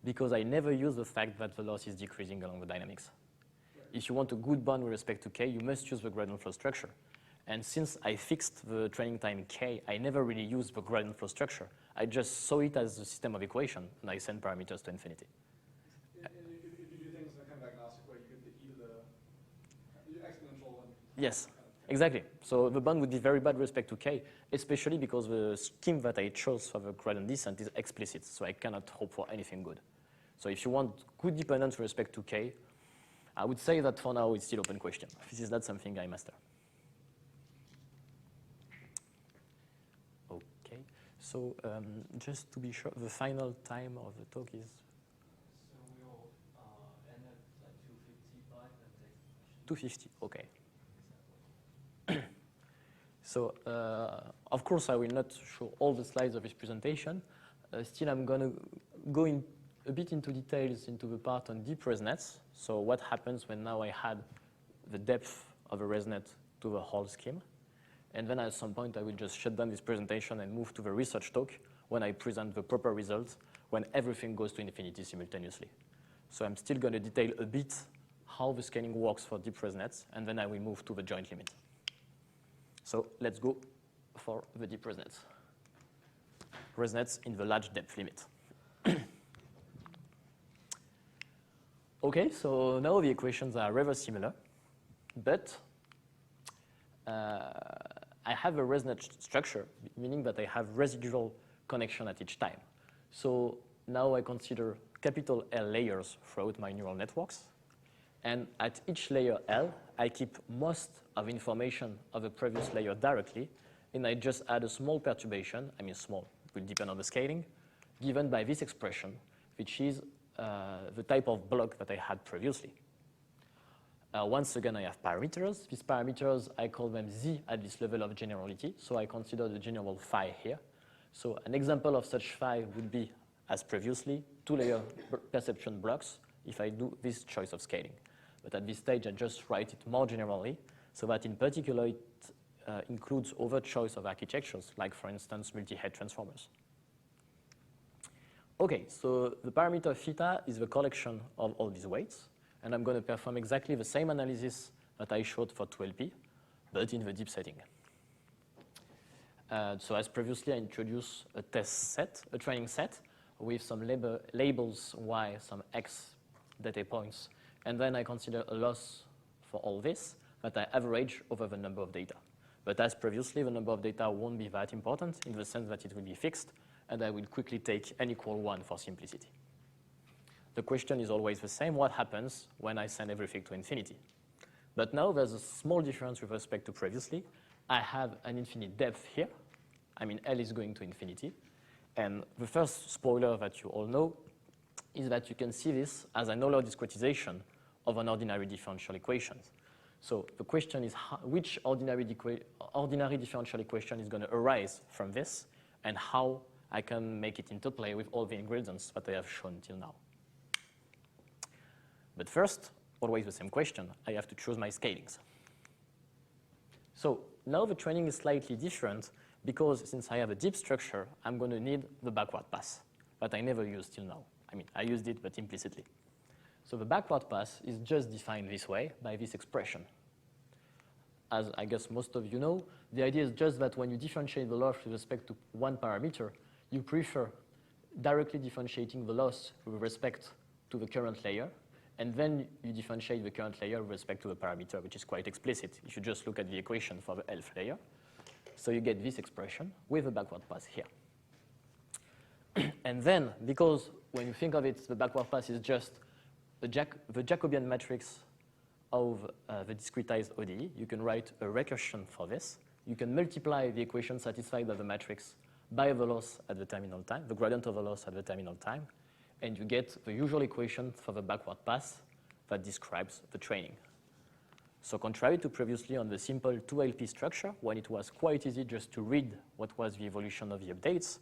because I never use the fact that the loss is decreasing along the dynamics. Right. If you want a good bond with respect to K, you must use the gradient flow structure. And since I fixed the training time K, I never really used the gradient flow structure. I just saw it as a system of equation, and I send parameters to infinity. And if you do things in a kind of agnostic way, you get the e to the exponential. And yes, exactly. So the bond would be very bad with respect to K, especially because the scheme that I chose for the gradient descent is explicit, so I cannot hope for anything good. So if you want good dependence with respect to K, I would say that for now it's still open question. This is not something I master. So just to be sure, the final time of the talk is? So we'll end at like 2:55 and take questions. 2:50, okay. So of course I will not show all the slides of this presentation. Still I'm going to go in a bit into details into the part on deep ResNets. So what happens when now I add the depth of a ResNet to the whole scheme. And then at some point, I will just shut down this presentation and move to the research talk when I present the proper results, when everything goes to infinity simultaneously. So I'm still going to detail a bit how the scaling works for deep ResNets, and then I will move to the joint limit. So let's go for the deep ResNets. ResNets in the large depth limit. Okay, so now the equations are rather similar, but I have a ResNet structure, meaning that I have residual connection at each time. So now I consider capital L layers throughout my neural networks. And at each layer L, I keep most of information of the previous layer directly, and I just add a small perturbation, I mean small, it will depend on the scaling, given by this expression, which is the type of block that I had previously. Once again, I have parameters. These parameters, I call them Z at this level of generality. So I consider the general phi here. So an example of such phi would be, as previously, 2-layer perception blocks if I do this choice of scaling. But at this stage, I just write it more generally, so that in particular, it includes other choice of architectures, like, for instance, multi-head transformers. OK, so the parameter theta is the collection of all these weights. And I'm going to perform exactly the same analysis that I showed for 2LP, but in the deep setting. So as previously, I introduce a test set, a training set, with some labels Y, some X data points. And then I consider a loss for all this that I average over the number of data. But as previously, the number of data won't be that important in the sense that it will be fixed, and I will quickly take n equal 1 for simplicity. The question is always the same: what happens when I send everything to infinity? But now there's a small difference with respect to previously. I have an infinite depth here. I mean, L is going to infinity. And the first spoiler that you all know is that you can see this as an Euler discretization of an ordinary differential equation. So the question is which ordinary differential equation is going to arise from this, and how I can make it interplay with all the ingredients that I have shown till now. But first, always the same question. I have to choose my scalings. So now the training is slightly different because since I have a deep structure, I'm going to need the backward pass that I never used till now. I mean, I used it, but implicitly. So the backward pass is just defined this way by this expression. As I guess most of you know, the idea is just that when you differentiate the loss with respect to one parameter, you prefer directly differentiating the loss with respect to the current layer, and then you differentiate the current layer with respect to the parameter, which is quite explicit if you just look at the equation for the elf layer. So you get this expression with a backward pass here. And then, because when you think of it, the backward pass is just the Jacobian matrix of the discretized ODE, you can write a recursion for this you can multiply the equation satisfied by the matrix by the loss at the terminal time, the gradient of the loss at the terminal time, and you get the usual equation for the backward pass that describes the training. So contrary to previously on the simple 2LP structure, when it was quite easy just to read what was the evolution of the updates,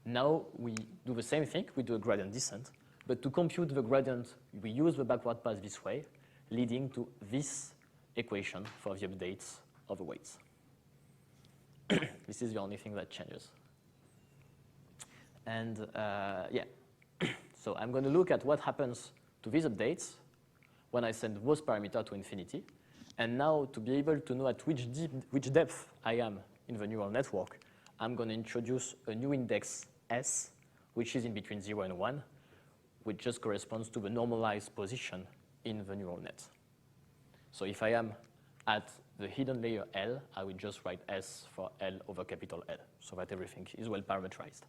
now we do the same thing, we do a gradient descent, but to compute the gradient, we use the backward pass this way, leading to this equation for the updates of the weights. This is the only thing that changes. And yeah, so I'm going to look at what happens to these updates when I send both parameters to infinity. And now, to be able to know at which depth I am in the neural network, I'm going to introduce a new index S, which is in between 0 and 1, which just corresponds to the normalized position in the neural net. So if I am at the hidden layer L, I will just write S for L over capital L, so that everything is well parameterized.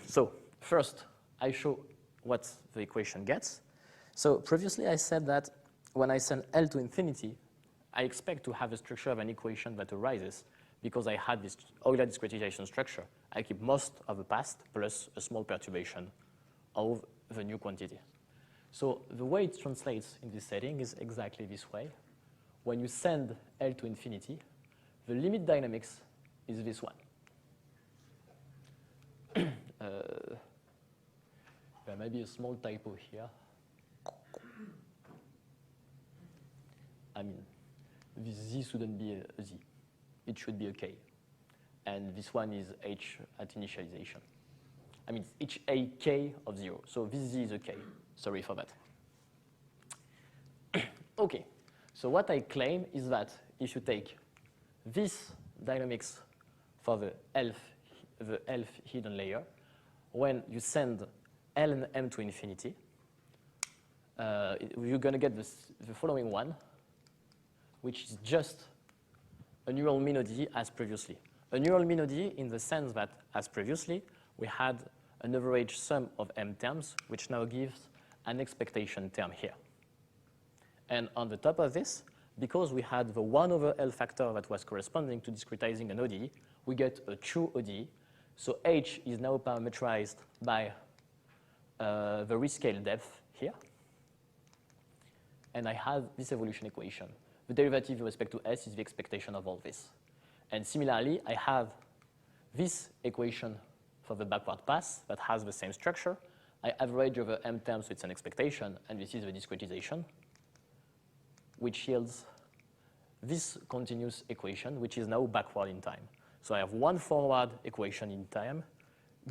So first, I show what the equation gets. So previously, I said that when I send L to infinity, I expect to have a structure of an equation that arises because I had this Euler discretization structure. I keep most of the past plus a small perturbation of the new quantity. So the way it translates in this setting is exactly this way. When you send L to infinity, the limit dynamics is this one. There may be a small typo here. I mean, this Z shouldn't be a Z. It should be a K. And this one is H at initialization. I mean, it's HAK of 0. So this Z is a K. Sorry for that. OK. So what I claim is that if you take this dynamics for the ELF hidden layer, when you send L and M to infinity, you're going to get the following one, which is just a neural minody as previously. A neural minody in the sense that, as previously, we had an average sum of M terms, which now gives an expectation term here. And on the top of this, because we had the 1 over L factor that was corresponding to discretizing an ODE, we get a true ODE. So H is now parameterized by the rescale depth here. And I have this evolution equation. The derivative with respect to S is the expectation of all this. And similarly, I have this equation for the backward pass that has the same structure. I average over M terms, so it's an expectation, and this is the discretization, which yields this continuous equation, which is now backward in time. So I have one forward equation in time,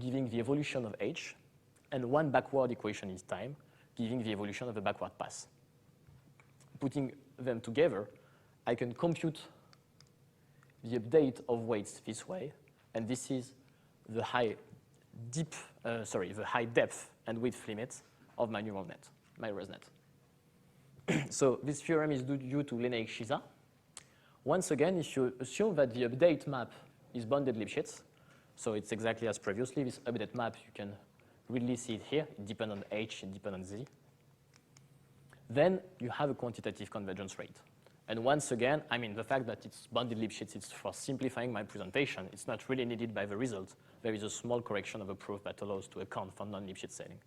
giving the evolution of H, and one backward equation in time, giving the evolution of the backward pass. Putting them together, I can compute the update of weights this way, and this is the high depth and width limit of my neural net, my ResNet. So this theorem is due to Linnaeus-Shisa. Once again, if you assume that the update map is bounded Lipschitz, so it's exactly as previously, this update map, you can really see it here. It depends on H, it depends on Z. Then you have a quantitative convergence rate. And once again, I mean, the fact that it's bounded Lipschitz, it's for simplifying my presentation. It's not really needed by the result. There is a small correction of a proof that allows to account for non-Lipschitz setting.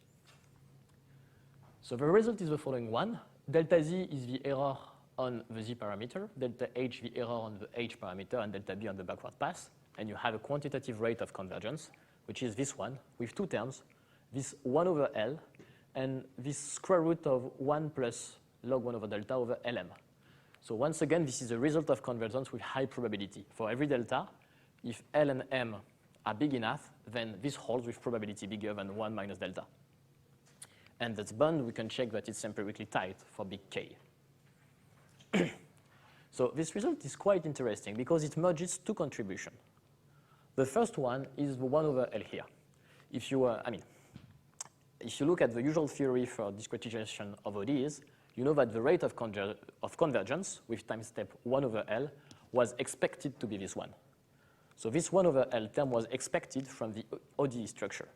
So the result is the following one. Delta Z is the error on the Z parameter, delta H the error on the H parameter, and delta B on the backward pass. And you have a quantitative rate of convergence, which is this one, with two terms, this 1 over L, and this square root of 1 plus log 1 over delta over Lm. So once again, this is a result of convergence with high probability. For every delta, if L and M are big enough, then this holds with probability bigger than 1 minus delta. And that's bound, we can check that it's empirically tight for big K. So this result is quite interesting because it merges two contributions. The first one is the 1 over L here. If you look at the usual theory for discretization of ODEs, you know that the rate of convergence with time step 1 over L was expected to be this one. So this 1 over L term was expected from the ODE structure.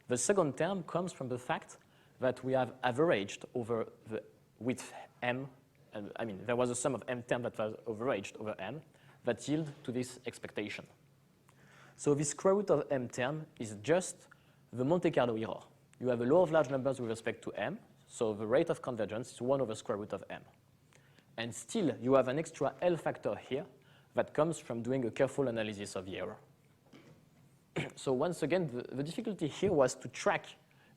The second term comes from the fact that we have averaged over the width m, and I mean, there was a sum of m term that was averaged over m that yield to this expectation. So this square root of m term is just the Monte Carlo error. You have a law of large numbers with respect to m, so the rate of convergence is 1 over square root of m. And still, you have an extra L factor here that comes from doing a careful analysis of the error. So once again, the difficulty here was to track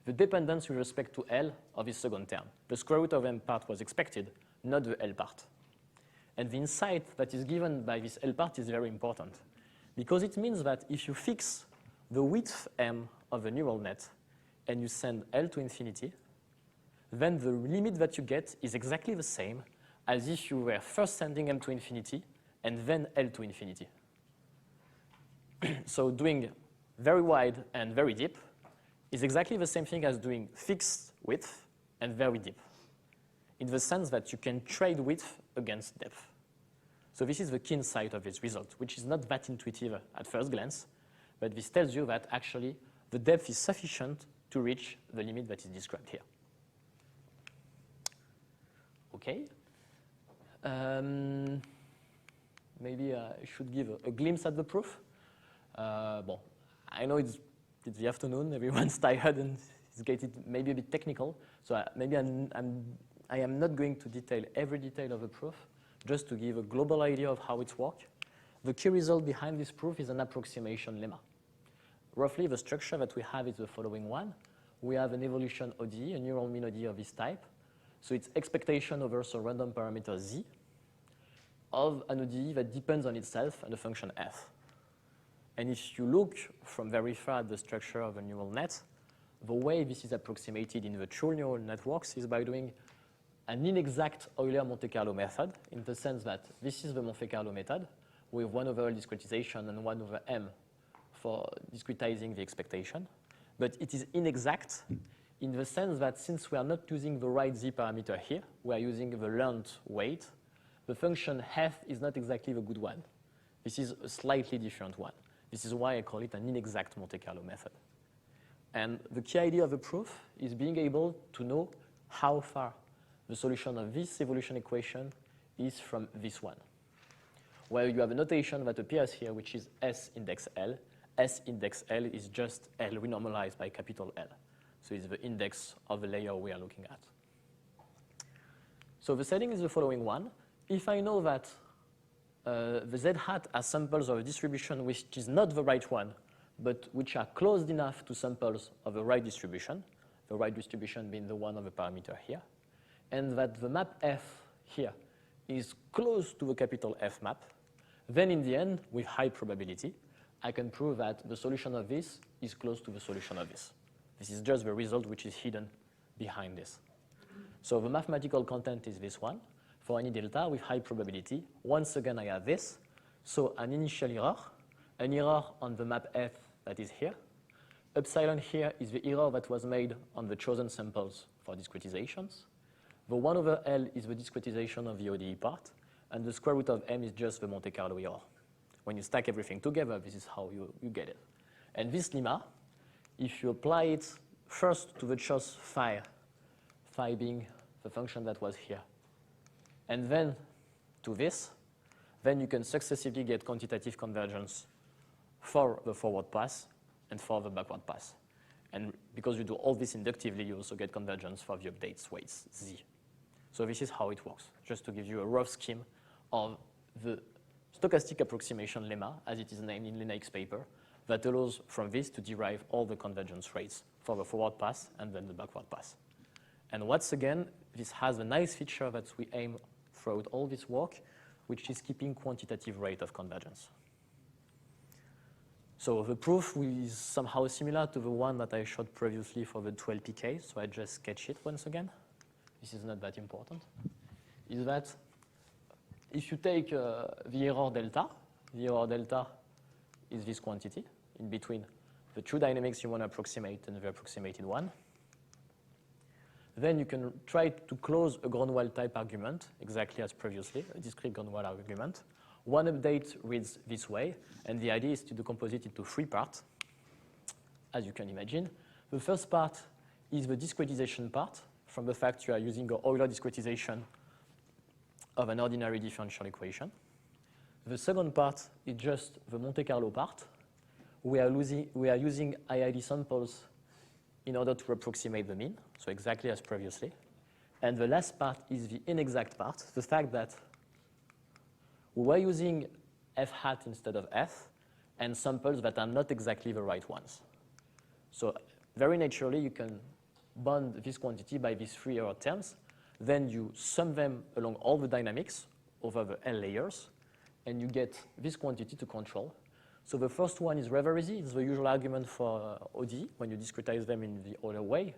the dependence with respect to L of this second term. The square root of m part was expected, not the L part. And the insight that is given by this L part is very important, because it means that if you fix the width m of a neural net and you send L to infinity, then the limit that you get is exactly the same as if you were first sending m to infinity and then L to infinity. So doing very wide and very deep is exactly the same thing as doing fixed width and very deep, in the sense that you can trade width against depth. So this is the key insight of this result, which is not that intuitive at first glance, but this tells you that actually the depth is sufficient to reach the limit that is described here. Okay. Maybe I should give a glimpse at the proof. Bon, I know it's the afternoon, everyone's tired and it's getting maybe a bit technical, so maybe I am not going to detail every detail of the proof, just to give a global idea of how it works. The key result behind this proof is an approximation lemma. Roughly, the structure that we have is the following one. We have an evolution ODE, a neural mean ODE of this type. So it's expectation over some random parameter z of an ODE that depends on itself and a function f. And if you look from very far at the structure of a neural net, the way this is approximated in the true neural networks is by doing an inexact Euler-Monte Carlo method, in the sense that this is the Monte Carlo method with 1 over L discretization and 1 over m for discretizing the expectation. But it is inexact in the sense that since we are not using the right z parameter here, we are using the learned weight, the function f is not exactly the good one. This is a slightly different one. This is why I call it an inexact Monte Carlo method. And the key idea of the proof is being able to know how far the solution of this evolution equation is from this one, where you have a notation that appears here, which is S index L. S index L is just L renormalized by capital L. So it's the index of the layer we are looking at. So the setting is the following one. If I know that the z hat has samples of a distribution which is not the right one, but which are close enough to samples of the right distribution being the one of the parameter here, and that the map f here is close to the capital F map, then in the end, with high probability, I can prove that the solution of this is close to the solution of this. This is just the result which is hidden behind this. So the mathematical content is this one. For any delta with high probability, once again I have this. So an initial error, an error on the map F that is here. Epsilon here is the error that was made on the chosen samples for discretizations. The 1 over L is the discretization of the ODE part, and the square root of m is just the Monte Carlo error. When you stack everything together, this is how you get it. And this lemma, if you apply it first to the choice phi being the function that was here, and then to this, then you can successively get quantitative convergence for the forward pass and for the backward pass. And because you do all this inductively, you also get convergence for the updates weights z. So this is how it works, just to give you a rough scheme of the stochastic approximation lemma, as it is named in Lenaik's paper, that allows from this to derive all the convergence rates for the forward pass and then the backward pass. And once again, this has a nice feature that we aim throughout all this work, which is keeping quantitative rate of convergence. So the proof is somehow similar to the one that I showed previously for the 12pk, so I just sketch it once again. This is not that important. Is that if you take the error delta is this quantity in between the two dynamics you want to approximate and the approximated one. Then you can try to close a Grunwald type argument, exactly as previously, a discrete Grunwald argument. One update reads this way, and the idea is to decompose it into 3 parts, as you can imagine. The first part is the discretization part from the fact you are using the Euler discretization of an ordinary differential equation. The second part is just the Monte Carlo part. We are using IID samples in order to approximate the mean, so exactly as previously. And the last part is the inexact part, the fact that we were using f hat instead of f, and samples that are not exactly the right ones. So very naturally, you can bound this quantity by these three error terms. Then you sum them along all the dynamics over the L layers, and you get this quantity to control. So the first one is rather easy. It's the usual argument for ODE when you discretize them in the other way.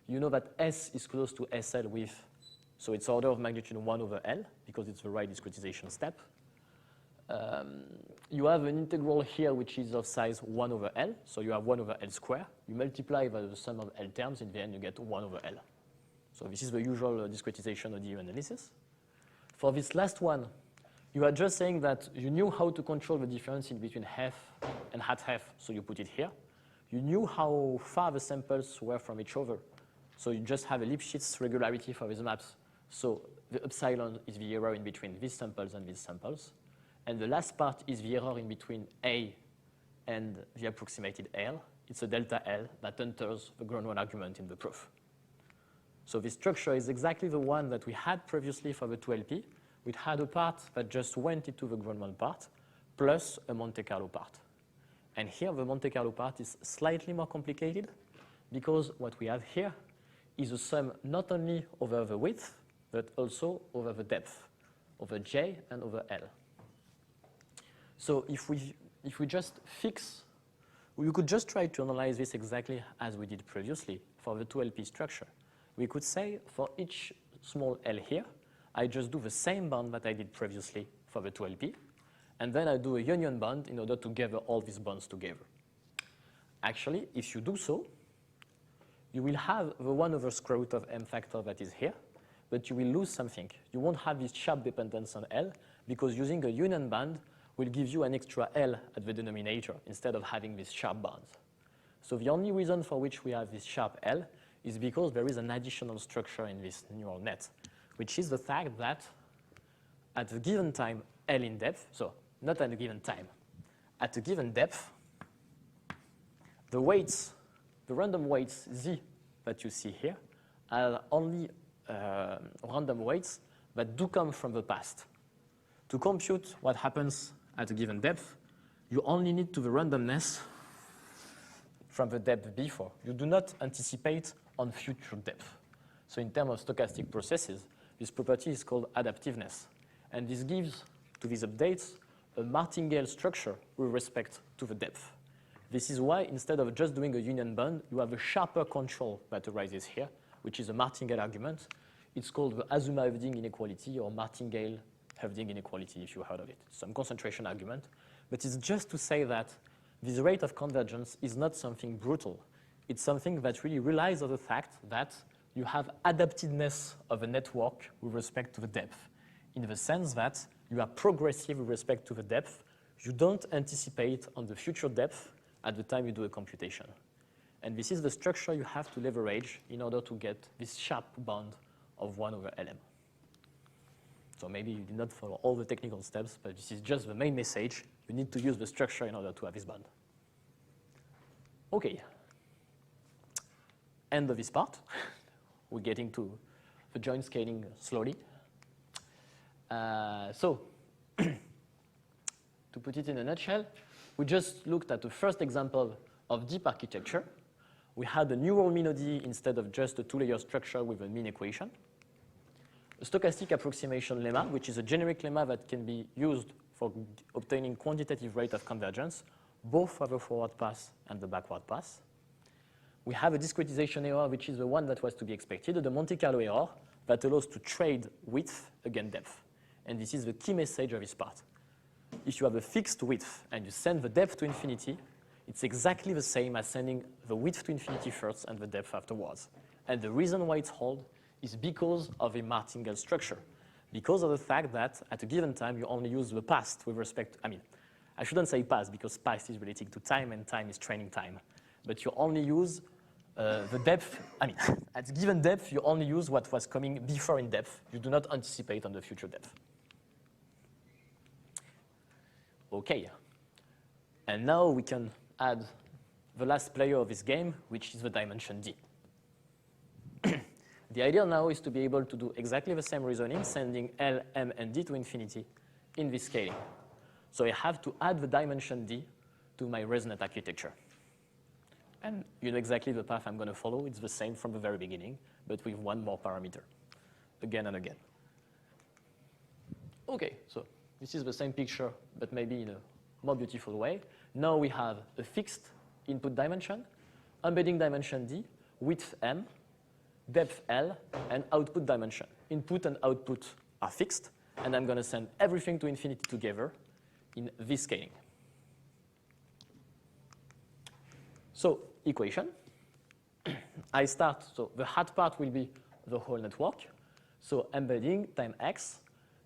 You know that S is close to SL with, so it's order of magnitude 1 over L, because it's the right discretization step. You have an integral here which is of size 1 over L, so you have 1 over L squared. You multiply by the sum of L terms, in the end you get 1 over L. So this is the usual discretization ODE analysis. For this last one, you are just saying that you knew how to control the difference in between half and hat half, so you put it here. You knew how far the samples were from each other, so you just have a Lipschitz regularity for these maps. So the epsilon is the error in between these samples and these samples. And the last part is the error in between A and the approximated L. It's a delta L that enters the ground one argument in the proof. So this structure is exactly the one that we had previously for the 2LP. We had a part that just went into the ground one part, plus a Monte Carlo part. And here the Monte Carlo part is slightly more complicated, because what we have here is a sum not only over the width, but also over the depth, over J and over L. So if we just fix, we could just try to analyze this exactly as we did previously for the 2LP structure. We could say for each small L here, I just do the same bond that I did previously for the 2LP, and then I do a union bond in order to gather all these bonds together. Actually, if you do so, you will have the 1 over square root of m factor that is here, but you will lose something. You won't have this sharp dependence on L, because using a union bond will give you an extra L at the denominator instead of having these sharp bonds. So the only reason for which we have this sharp L is because there is an additional structure in this neural net, which is the fact that at a given time L in depth, so not at a given time, at a given depth, the weights, the random weights Z that you see here are only random weights that do come from the past. To compute what happens at a given depth, you only need to the randomness from the depth before. You do not anticipate on future depth. So in terms of stochastic processes, this property is called adaptiveness. And this gives to these updates a martingale structure with respect to the depth. This is why instead of just doing a union bond, you have a sharper control that arises here, which is a martingale argument. It's called the Azuma-Hövding inequality, or martingale-Hövding inequality, if you heard of it. It's some concentration argument. But it's just to say that this rate of convergence is not something brutal. It's something that really relies on the fact that you have adaptedness of a network with respect to the depth, in the sense that you are progressive with respect to the depth. You don't anticipate on the future depth at the time you do a computation. And this is the structure you have to leverage in order to get this sharp bond of 1 over Lm. So maybe you did not follow all the technical steps, but this is just the main message. You need to use the structure in order to have this bond. Okay. End of this part. We're getting to the joint scaling slowly. So, to put it in a nutshell, we just looked at the first example of deep architecture. We had a neural mean ODE instead of just a two-layer structure with a mean equation. A stochastic approximation lemma, which is a generic lemma that can be used for obtaining quantitative rate of convergence, both for the forward pass and the backward pass. We have a discretization error, which is the one that was to be expected, the Monte Carlo error that allows to trade width against depth. And this is the key message of this part. If you have a fixed width and you send the depth to infinity, it's exactly the same as sending the width to infinity first and the depth afterwards. And the reason why it's hold is because of a martingale structure, because of the fact that at a given time you only use the past with respect, I shouldn't say past because past is related to time and time is training time, but you only use the depth, I mean, at given depth, you only use what was coming before in depth. You do not anticipate on the future depth. Okay. And now we can add the last player of this game, which is the dimension D. The idea now is to be able to do exactly the same reasoning, sending L, M, and D to infinity in this scaling. So I have to add the dimension D to my ResNet architecture. And you know exactly the path I'm going to follow. It's the same from the very beginning, but with one more parameter, again and again. OK, so this is the same picture, but maybe in a more beautiful way. Now we have a fixed input dimension, embedding dimension D, width M, depth L, and output dimension. Input and output are fixed, and I'm going to send everything to infinity together in this scaling. So equation. I start, so the hard part will be the whole network. So embedding time x.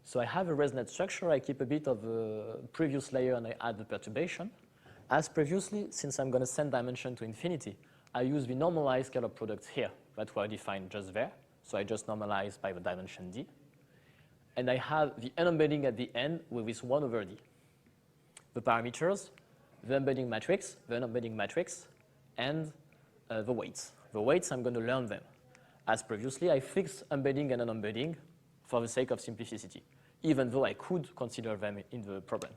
So I have a ResNet structure. I keep a bit of the previous layer, and I add the perturbation. As previously, since I'm going to send dimension to infinity, I use the normalized scalar products here that were defined just there. So I just normalize by the dimension D. And I have the unembedding at the end with this 1 over D. The parameters, the embedding matrix, the unembedding matrix, and the weights. The weights, I'm going to learn them. As previously, I fix embedding and unembedding for the sake of simplicity, even though I could consider them in the problem.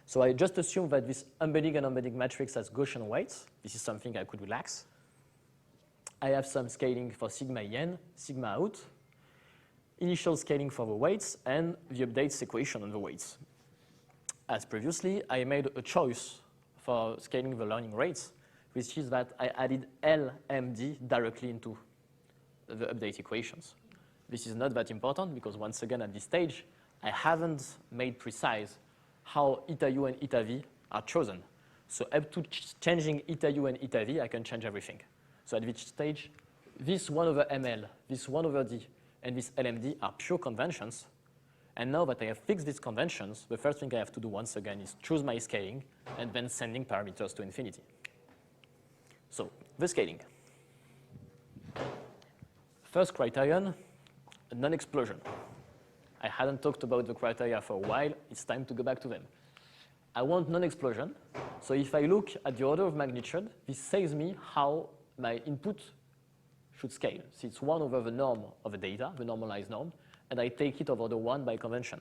So I just assume that this embedding and embedding matrix has Gaussian weights. This is something I could relax. I have some scaling for sigma in, sigma out, initial scaling for the weights, and the updates equation on the weights. As previously, I made a choice for scaling the learning rates, which is that I added LMD directly into the update equations. This is not that important because once again at this stage, I haven't made precise how eta u and eta v are chosen. So up to changing eta u and eta v, I can change everything. So at this stage, this 1 over ml, this 1 over d, and this LMD are pure conventions. And now that I have fixed these conventions, the first thing I have to do once again is choose my scaling and then sending parameters to infinity. So the scaling. First criterion, non-explosion. I hadn't talked about the criteria for a while. It's time to go back to them. I want non-explosion. So if I look at the order of magnitude, this says me how my input should scale. So it's 1 over the norm of the data, the normalized norm, and I take it over the 1 by convention.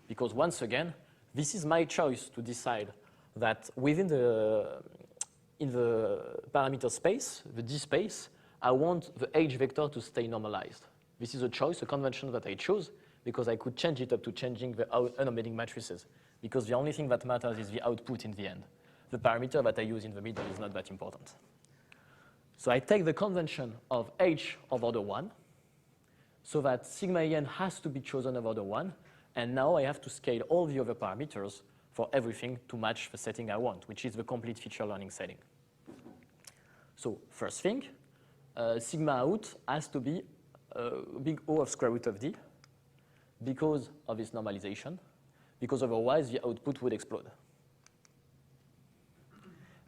Because once again, this is my choice to decide that within in the parameter space, the D space, I want the H vector to stay normalized. This is a choice, a convention that I choose, because I could change it up to changing the unembedding matrices, because the only thing that matters is the output in the end. The parameter that I use in the middle is not that important. So I take the convention of H over the 1, so that sigma n has to be chosen over the 1, and now I have to scale all the other parameters for everything to match the setting I want, which is the complete feature learning setting. So first thing, sigma out has to be big O of square root of D because of this normalization, because otherwise the output would explode.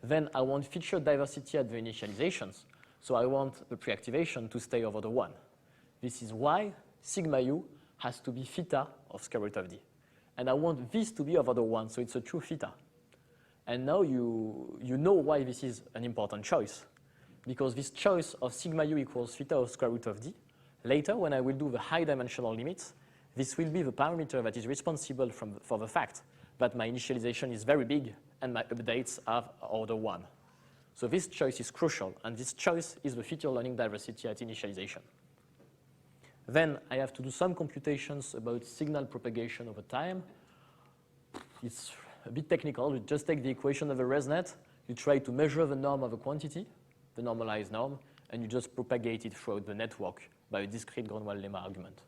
Then I want feature diversity at the initializations, so I want the preactivation to stay over the 1. This is why sigma u has to be theta of square root of D. And I want this to be over the 1, so it's a true theta. And now you know why this is an important choice, because this choice of sigma u equals theta of square root of D, later when I will do the high dimensional limits, this will be the parameter that is responsible for the fact that my initialization is very big and my updates are order 1. So this choice is crucial, and this choice is the feature learning diversity at initialization. Then I have to do some computations about signal propagation over time. It's a bit technical. You just take the equation of a ResNet, you try to measure the norm of a quantity, the normalized norm, and you just propagate it throughout the network by a discrete Grunwald-Lemma argument.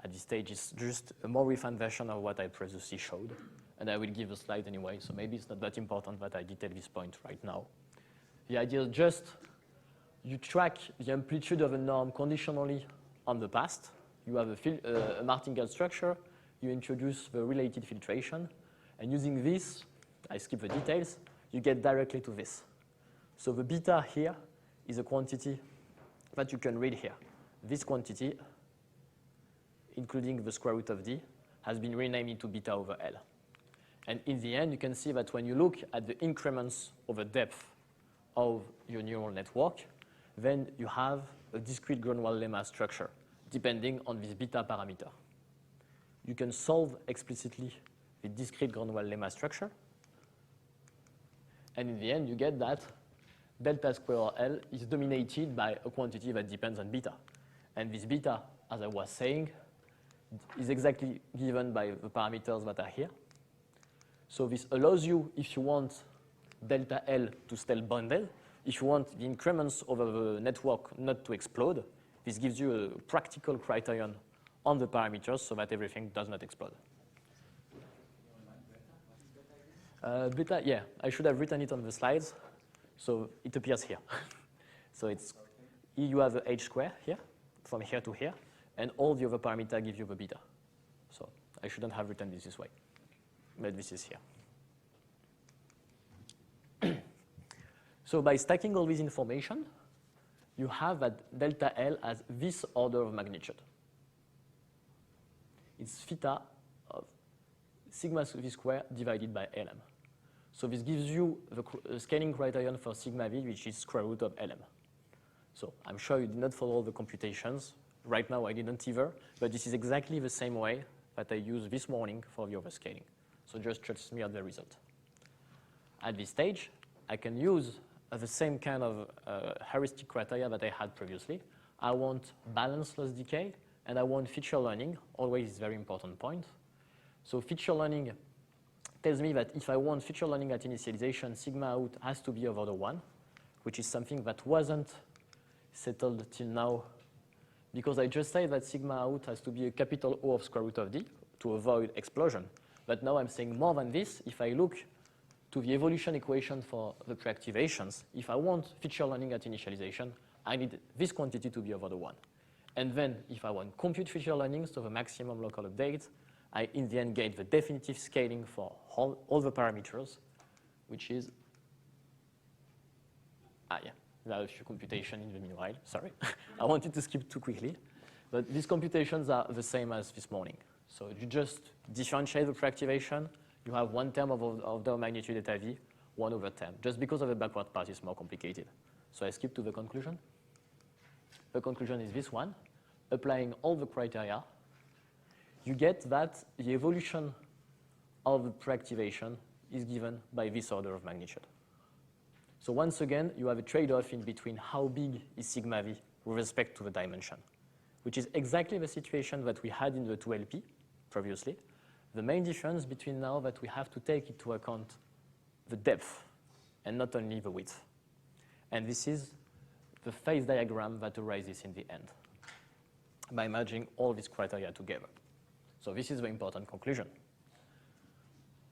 At this stage, it's just a more refined version of what I previously showed, and I will give a slide anyway, so maybe it's not that important that I detail this point right now. The idea is just you track the amplitude of a norm conditionally on the past. You have a martingale structure, you introduce the related filtration, and using this, I skip the details, you get directly to this. So the beta here is a quantity that you can read here. This quantity, including the square root of d, has been renamed into beta over L. And in the end, you can see that when you look at the increments over depth of your neural network, then you have a discrete Grunwald lemma structure, depending on this beta parameter. You can solve explicitly the discrete Grunwald lemma structure, and in the end, you get that delta square L is dominated by a quantity that depends on beta. And this beta, as I was saying, is exactly given by the parameters that are here. So this allows you, if you want delta L to stay bounded, if you want the increments over the network not to explode, this gives you a practical criterion on the parameters so that everything does not explode. Beta, yeah, I should have written it on the slides. So it appears here. So it's, you have a h square here, from here to here, and all the other parameters give you the beta. So I shouldn't have written this way, but this is here. So by stacking all this information, you have that delta L as this order of magnitude. It's theta of sigma v square divided by Lm. So this gives you the scaling criterion for sigma v, which is square root of Lm. So I'm sure you did not follow all the computations. Right now, I didn't either, but this is exactly the same way that I used this morning for the overscaling. So just trust me on the result. At this stage, I can use the same kind of heuristic criteria that I had previously. I want balanced loss decay, and I want feature learning, always a very important point. So feature learning tells me that if I want feature learning at initialization, sigma out has to be over the 1, which is something that wasn't settled till now, because I just said that sigma out has to be a capital O of square root of d to avoid explosion. But now I'm saying more than this. If I look to the evolution equation for the preactivations, if I want feature learning at initialization, I need this quantity to be over the 1. And then if I want compute feature learning, so the maximum local update, I in the end get the definitive scaling for all the parameters, which is, there are a few computations in the meanwhile, sorry. I wanted to skip too quickly. But these computations are the same as this morning. So you just differentiate the preactivation. You have one term of order magnitude eta v, 1 over 10. Just because of the backward pass is more complicated. So I skip to the conclusion. The conclusion is this one. Applying all the criteria, you get that the evolution of the preactivation is given by this order of magnitude. So once again, you have a trade-off in between how big is sigma v with respect to the dimension, which is exactly the situation that we had in the 2LP previously. The main difference between now that we have to take into account the depth and not only the width. And this is the phase diagram that arises in the end by merging all these criteria together. So this is the important conclusion.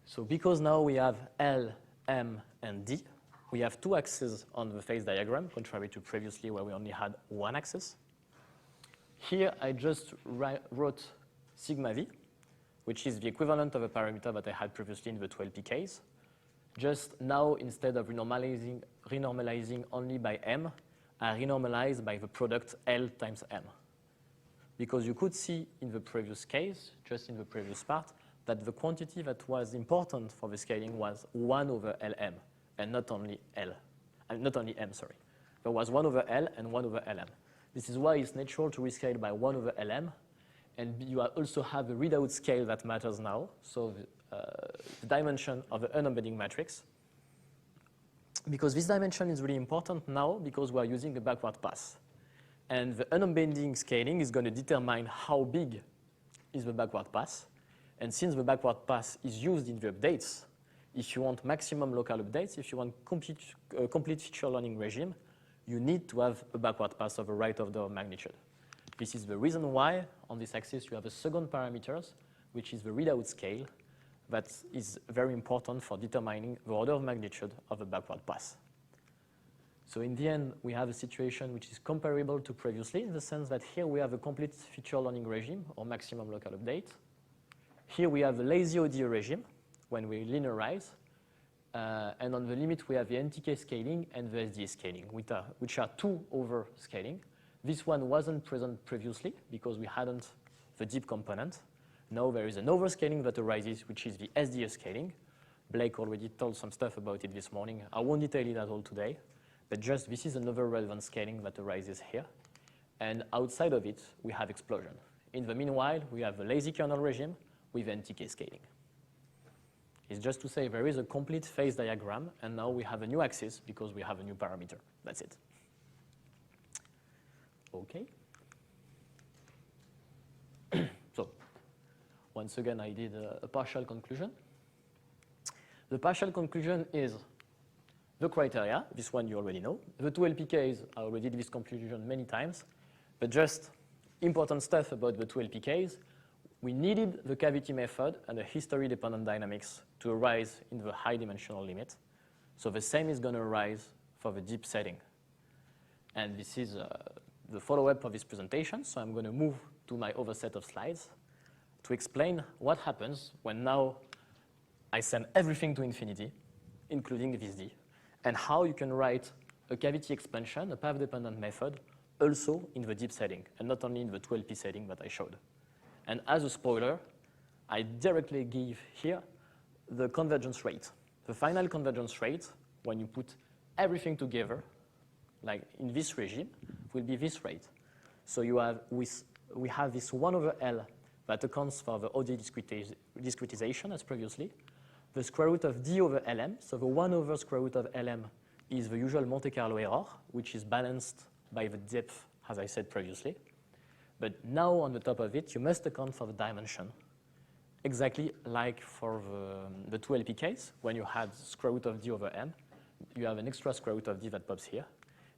So because now we have L, M, and D, we have 2 axes on the phase diagram, contrary to previously where we only had 1 axis. Here I just wrote sigma v, which is the equivalent of a parameter that I had previously in the 12p case. Just now, instead of renormalizing only by m, I renormalize by the product L times m. Because you could see in the previous case, just in the previous part, that the quantity that was important for the scaling was 1 over Lm, and not only L, and not only m, sorry. There was 1 over L and 1 over Lm. This is why it's natural to rescale by 1 over Lm, and you also have the readout scale that matters now, so the dimension of the unembedding matrix. Because this dimension is really important now because we are using a backward pass. And the unembedding scaling is going to determine how big is the backward pass. And since the backward pass is used in the updates, if you want maximum local updates, if you want complete feature learning regime, you need to have a backward pass of a right order of magnitude. This is the reason why on this axis you have a second parameters, which is the readout scale, that is very important for determining the order of magnitude of a backward pass. So in the end, we have a situation which is comparable to previously in the sense that here we have a complete feature learning regime or maximum local update. Here we have a lazy ODE regime when we linearize. And on the limit, we have the NTK scaling and the SDA scaling, which are 2-over scaling. This one wasn't present previously because we hadn't the deep component. Now there is an overscaling that arises, which is the SDA scaling. Blake already told some stuff about it this morning. I won't detail it at all today, but just this is another relevant scaling that arises here. And outside of it, we have explosion. In the meanwhile, we have the lazy kernel regime with NTK scaling. It's just to say there is a complete phase diagram, and now we have a new axis because we have a new parameter. That's it. Okay. So, once again, I did a partial conclusion. The partial conclusion is the criteria. This one you already know. The two LPKs, I already did this conclusion many times, but just important stuff about the two LPKs. We needed the cavity method and the history-dependent dynamics to arise in the high-dimensional limit. So the same is going to arise for the deep setting. And this is the follow-up of this presentation. So I'm going to move to my other set of slides to explain what happens when now I send everything to infinity, including this D, and how you can write a cavity expansion, a path-dependent method, also in the deep setting, and not only in the 2LP setting that I showed. And as a spoiler, I directly give here the convergence rate. The final convergence rate, when you put everything together, like in this regime, will be this rate. So we have this 1/L that accounts for the OD discretization as previously. The square root of D/LM, so the 1/square root of LM is the usual Monte Carlo error, which is balanced by the depth, as I said previously. But now on the top of it, you must account for the dimension, exactly like for the 2LP case, when you had square root of D/M, you have an extra square root of D that pops here.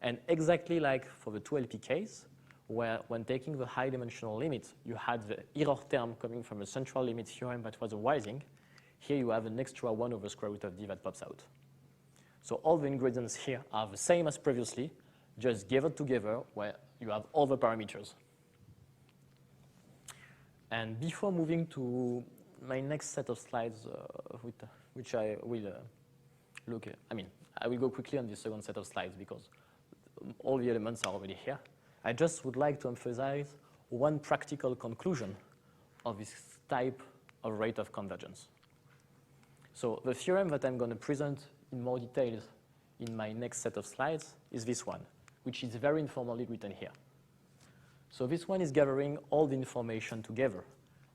And exactly like for the 2LP case, where when taking the high dimensional limit, you had the error term coming from a central limit theorem that was arising. Here you have an extra 1/square root of D that pops out. So all the ingredients here are the same as previously, just gathered together where you have all the parameters. And before moving to my next set of slides, which I will look at, I will go quickly on the second set of slides because all the elements are already here. I just would like to emphasize one practical conclusion of this type of rate of convergence. So the theorem that I'm going to present in more details in my next set of slides is this one, which is very informally written here. So this one is gathering all the information together.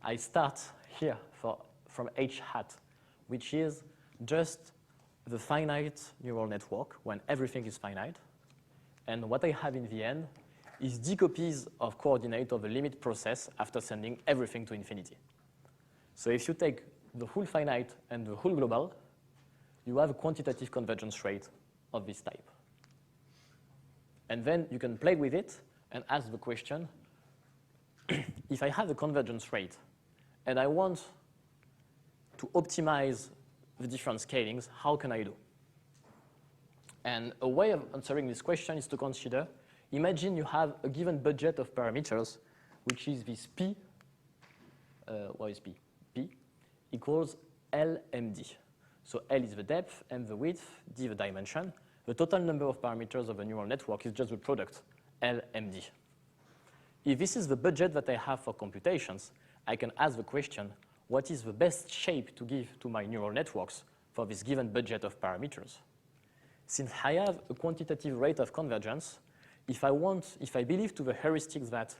I start here from H hat, which is just the finite neural network when everything is finite. And what I have in the end is d copies of coordinate of the limit process after sending everything to infinity. So if you take the whole finite and the whole global, you have a quantitative convergence rate of this type. And then you can play with it and ask the question, if I have a convergence rate and I want to optimize the different scalings, how can I do? And a way of answering this question is to consider, imagine you have a given budget of parameters, which is this P, what is P? P equals LMD. So L is the depth, M the width, D the dimension. The total number of parameters of a neural network is just the product, LMD. If this is the budget that I have for computations, I can ask the question, what is the best shape to give to my neural networks for this given budget of parameters? Since I have a quantitative rate of convergence, if I believe to the heuristics that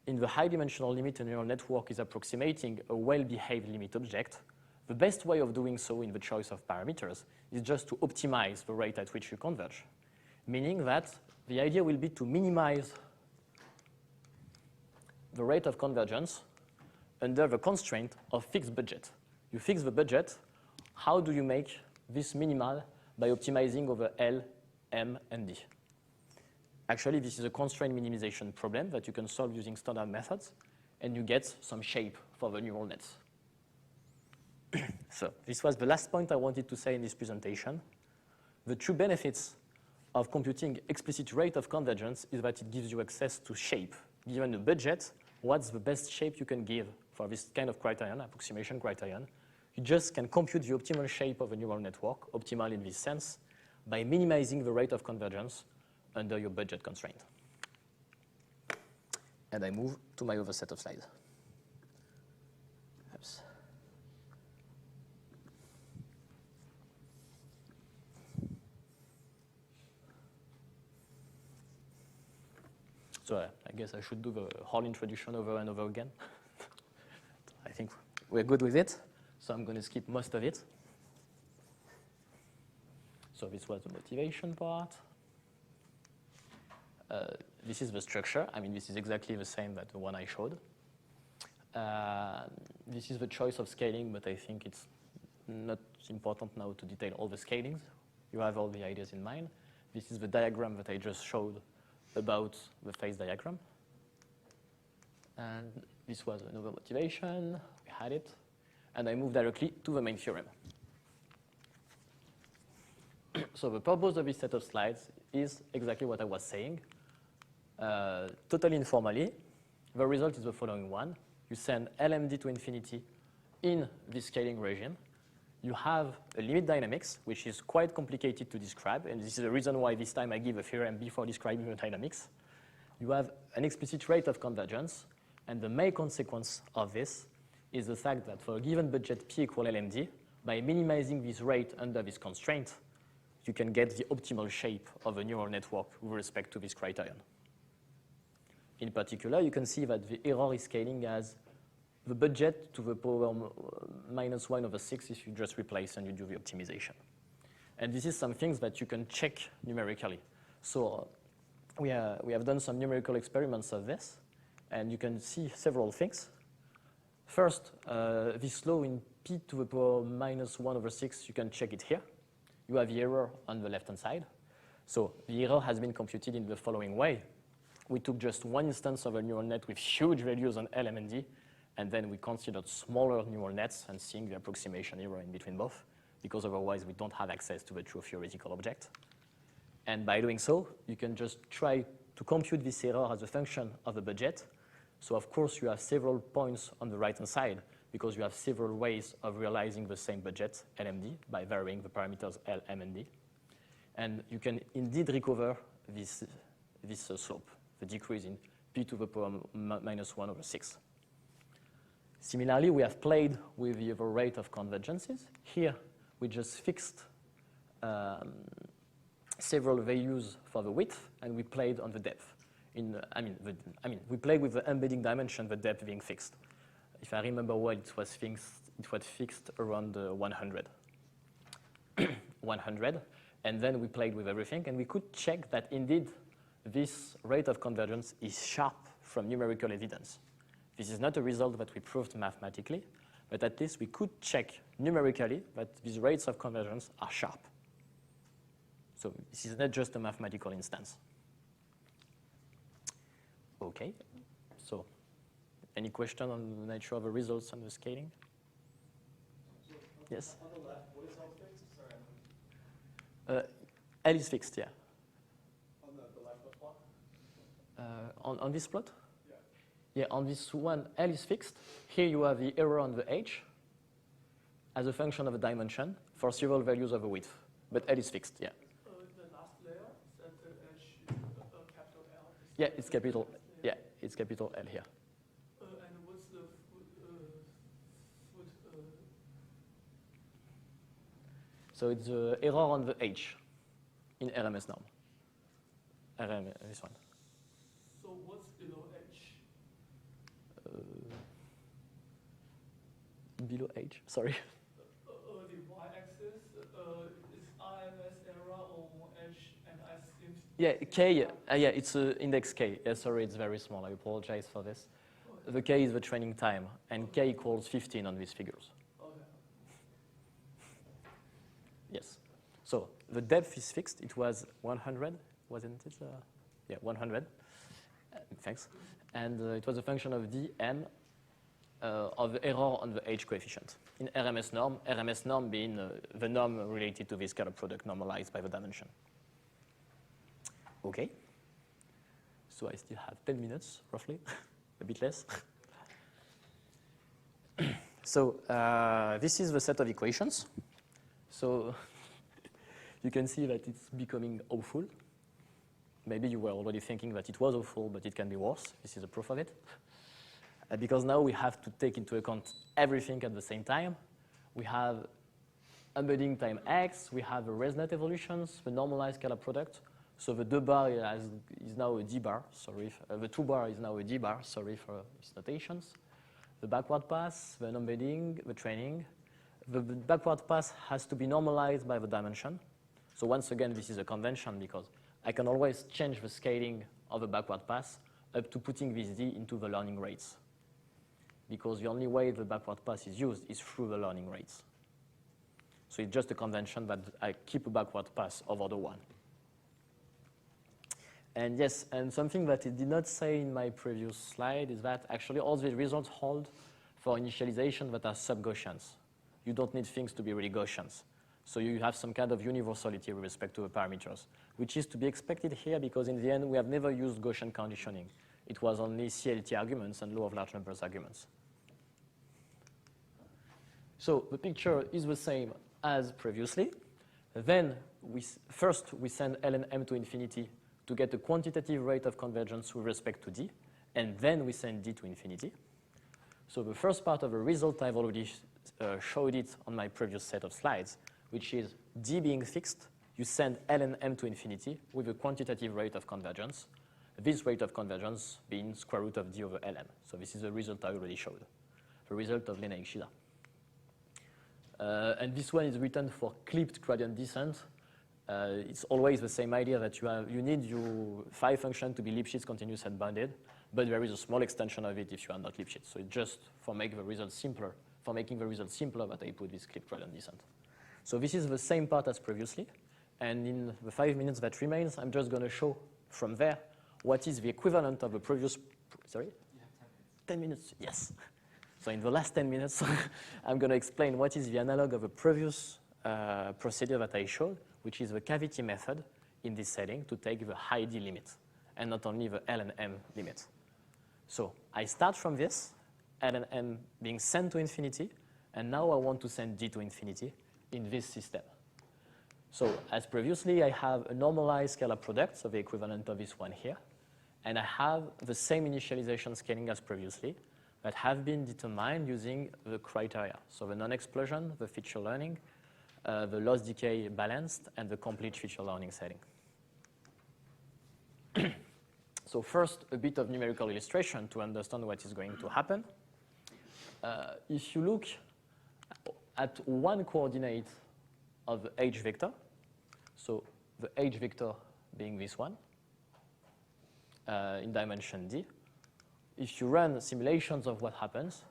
in the high dimensional limit a neural network is approximating a well-behaved limit object, the best way of doing so in the choice of parameters is just to optimize the rate at which you converge, meaning that the idea will be to minimize the rate of convergence under the constraint of fixed budget. You fix the budget. How do you make this minimal? By optimizing over L, M, and D. Actually, this is a constraint minimization problem that you can solve using standard methods, and you get some shape for the neural nets. So this was the last point I wanted to say in this presentation. The true benefits of computing explicit rate of convergence is that it gives you access to shape. Given the budget, what's the best shape you can give for this kind of criterion, approximation criterion, You just can compute the optimal shape of a neural network, optimal in this sense, by minimizing the rate of convergence under your budget constraint. And I move to my other set of slides. Oops. So I guess I should do the whole introduction over and over again. I think we're good with it, so I'm going to skip most of it. So this was the motivation part. This is the structure. I mean, this is exactly the same as the one I showed. This is the choice of scaling, but I think it's not important now to detail all the scalings. You have all the ideas in mind. This is the diagram that I just showed about the phase diagram. And this was another motivation. We had it. And I moved directly to the main theorem. So the purpose of this set of slides is exactly what I was saying. Totally informally, the result is the following one. You send LMD to infinity in this scaling regime. You have a limit dynamics, which is quite complicated to describe, and this is the reason why this time I give a theorem before describing the dynamics. You have an explicit rate of convergence, and the main consequence of this is the fact that for a given budget P equal LMD, by minimizing this rate under this constraint, you can get the optimal shape of a neural network with respect to this criterion. In particular, you can see that the error is scaling as the budget to the power -1/6 if you just replace and you do the optimization. And this is some things that you can check numerically. So we have done some numerical experiments of this, and you can see several things. First, this law in P to the power -1/6, you can check it here. You have the error on the left-hand side. So the error has been computed in the following way. We took just one instance of a neural net with huge values on L, M, and D, and then we considered smaller neural nets and seeing the approximation error in between both, because otherwise we don't have access to the true theoretical object. And by doing so, you can just try to compute this error as a function of the budget. So of course you have several points on the right-hand side, because you have several ways of realizing the same budget, LMD, by varying the parameters L, M, and D. And you can indeed recover this slope, the decrease in P to the power -1/6. Similarly, we have played with the rate of convergences. Here, we just fixed several values for the width, and we played on the depth. We played with the embedding dimension, the depth being fixed. If I remember well, it was fixed around 100. 100, and then we played with everything, and we could check that indeed this rate of convergence is sharp from numerical evidence. This is not a result that we proved mathematically, but at least we could check numerically that these rates of convergence are sharp. So this is not just a mathematical instance. Okay, so any question on the nature of the results and the scaling? Yes? On the left, what is L fixed? Sorry, L is fixed, yeah. on the left plot? On this plot? Yeah. Yeah, on this one, L is fixed. Here you have the error on the H as a function of a dimension for several values of a width. But L is fixed, yeah. The last layer, is that the H, capital L? Yeah, it's capital. Yeah, it's capital L here. And what's the So it's the error on the H in RMS norm. This one. So what's below H? Below H, sorry. The y-axis is RMS error on H, and I think. Yeah, K. Yeah, it's index K. Yeah, sorry, it's very small. I apologize for this. The K is the training time, and K equals 15 on these figures. Okay. Yes. So the depth is fixed. It was 100, wasn't it? Yeah, 100. Thanks. And it was a function of dn of the error on the H coefficient in RMS norm being the norm related to this scalar product normalized by the dimension. Okay. So I still have 10 minutes, roughly, a bit less. So this is the set of equations. So you can see that it's becoming awful. Maybe you were already thinking that it was awful, but it can be worse. This is a proof of it. Because now we have to take into account everything at the same time. We have embedding time x, we have the ResNet evolutions, the normalized scalar product. So the 2 bar is now a d bar, sorry. The 2 bar is now a d bar, sorry for its notations. The backward pass, the embedding, the training. The backward pass has to be normalized by the dimension. So once again, this is a convention because I can always change the scaling of the backward pass up to putting this d into the learning rates. Because the only way the backward pass is used is through the learning rates. So it's just a convention that I keep a backward pass over the 1. And yes, and something that it did not say in my previous slide is that actually all the results hold for initialization that are sub-Gaussians. You don't need things to be really Gaussians. So you have some kind of universality with respect to the parameters, which is to be expected here because in the end we have never used Gaussian conditioning. It was only CLT arguments and law of large numbers arguments. So the picture is the same as previously. Then first we send ln m to infinity to get a quantitative rate of convergence with respect to d, and then we send d to infinity. So the first part of the result, I've already showed it on my previous set of slides, which is d being fixed, you send ln m to infinity with a quantitative rate of convergence, this rate of convergence being square root of d over ln. So this is the result I already showed, the result of Lena Ishida. And this one is written for clipped gradient descent. It's always the same idea that you need your phi function to be Lipschitz continuous and bounded, but there is a small extension of it if you are not Lipschitz. So it's just for making the result simpler, that I put this clipped gradient descent. So this is the same part as previously, and in the 5 minutes that remains, I'm just going to show from there what is the equivalent of the previous. Sorry? You have 10 minutes. 10 minutes, yes. So in the last 10 minutes, I'm going to explain what is the analog of a previous procedure that I showed, which is the cavity method in this setting to take the high D limit, and not only the ln m limit. So I start from this, ln m being sent to infinity, and now I want to send d to infinity in this system. So as previously, I have a normalized scalar product, so the equivalent of this one here, and I have the same initialization scaling as previously, that have been determined using the criteria. So the non-explosion, the feature learning, the loss decay balanced, and the complete feature learning setting. So first, a bit of numerical illustration to understand what is going to happen. If you look at one coordinate of the h vector, so the h vector being this one, in dimension d, if you run simulations of what happens,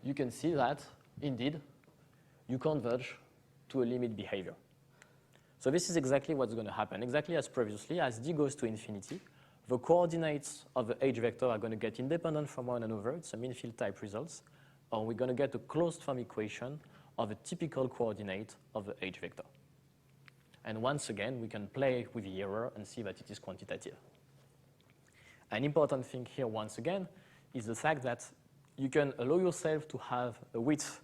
you can see that, indeed, you converge to a limit behavior. So this is exactly what's going to happen. Exactly as previously, as d goes to infinity, the coordinates of the h vector are going to get independent from one another. It's a mean field type results. Or we're going to get a closed form equation of a typical coordinate of the h vector. And once again, we can play with the error and see that it is quantitative. An important thing here, once again, is the fact that you can allow yourself to have a width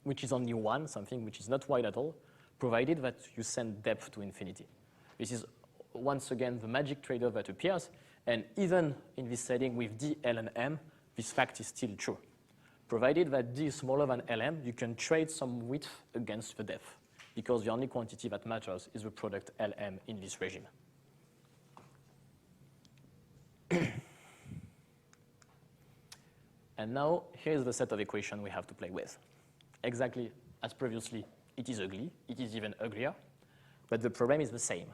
which is only 1, something which is not wide at all, provided that you send depth to infinity. This is, once again, the magic trade-off that appears. And even in this setting with d, ln m, this fact is still true. Provided that d is smaller than lm, you can trade some width against the depth, because the only quantity that matters is the product lm in this regime. And now, here's the set of equations we have to play with. Exactly as previously, it is ugly. It is even uglier. But the problem is the same.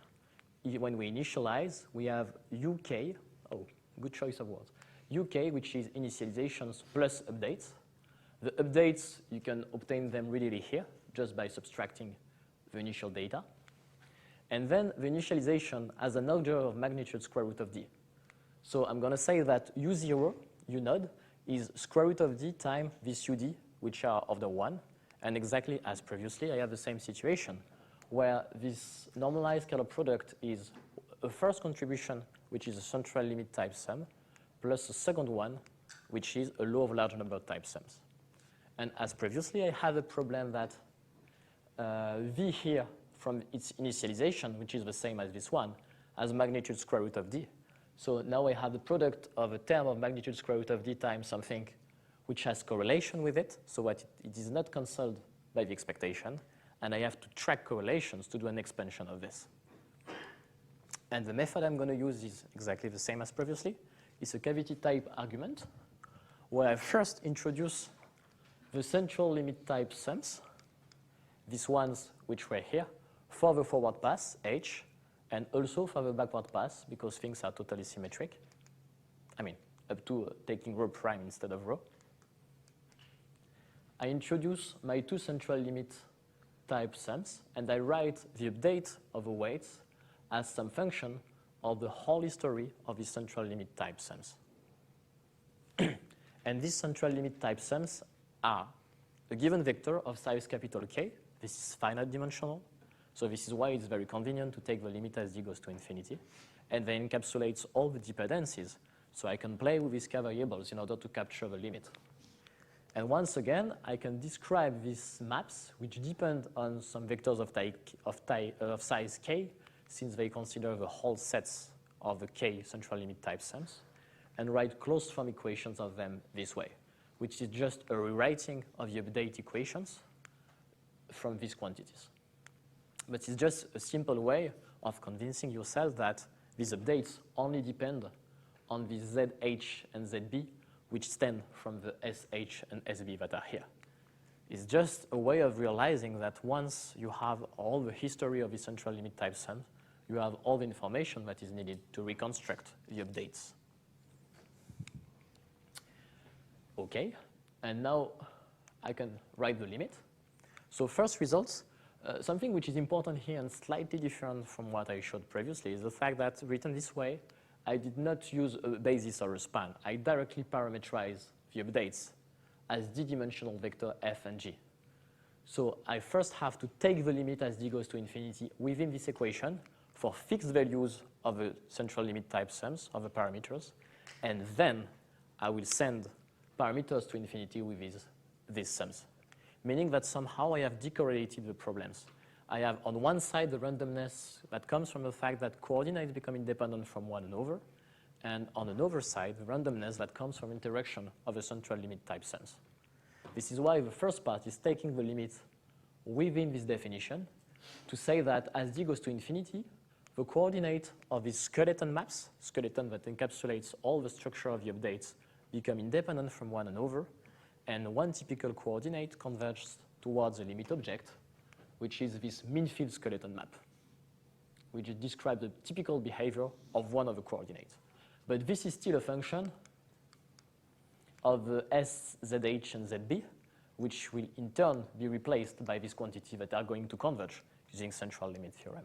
When we initialize, we have UK, oh, good choice of words, UK, which is initializations plus updates. The updates, you can obtain them readily here, just by subtracting the initial data. And then the initialization has an order of magnitude square root of d. So I'm going to say that U0, U node, is square root of d times this UD, which are of the 1. And exactly as previously, I have the same situation, where this normalized scalar product is a first contribution, which is a central limit type sum, plus a second one, which is a law of large number type sums. And as previously, I have a problem that V here from its initialization, which is the same as this one, has magnitude square root of D. So now I have the product of a term of magnitude square root of D times something which has correlation with it, so that it is not cancelled by the expectation, and I have to track correlations to do an expansion of this. And the method I'm going to use is exactly the same as previously. It's a cavity type argument, where I first introduce the central limit type sums, these ones which were here, for the forward pass, H, and also for the backward pass, because things are totally symmetric. I mean, up to taking rho prime instead of rho. I introduce my two central limit type sums, and I write the update of the weights as some function of the whole history of the central limit type sums. And these central limit type sums are a given vector of size capital K. This is finite dimensional. So this is why it's very convenient to take the limit as d goes to infinity. And they encapsulate all the dependencies. So I can play with these k variables in order to capture the limit. And once again, I can describe these maps, which depend on some vectors of size k, since they consider the whole sets of the k central limit type sums, and write closed form equations of them this way, which is just a rewriting of the update equations from these quantities. But it's just a simple way of convincing yourself that these updates only depend on the ZH and ZB, which stem from the SH and SB that are here. It's just a way of realizing that once you have all the history of the central limit type sums, you have all the information that is needed to reconstruct the updates. Okay, and now I can write the limit. So first results, something which is important here and slightly different from what I showed previously is the fact that written this way, I did not use a basis or a span. I directly parameterize the updates as d-dimensional vector f and g. So I first have to take the limit as d goes to infinity within this equation for fixed values of the central limit type sums of the parameters, and then I will send parameters to infinity with these sums, meaning that somehow I have decorrelated the problems. I have on one side the randomness that comes from the fact that coordinates become independent from one another, and on another side, the randomness that comes from interaction of the central limit type sums. This is why the first part is taking the limit within this definition to say that as d goes to infinity, the coordinate of these skeleton maps, skeleton that encapsulates all the structure of the updates, become independent from one another, and one typical coordinate converges towards the limit object, which is this mean field skeleton map, which describes the typical behavior of one of the coordinates. But this is still a function of the S, ZH, and ZB, which will in turn be replaced by this quantity that are going to converge using central limit theorem.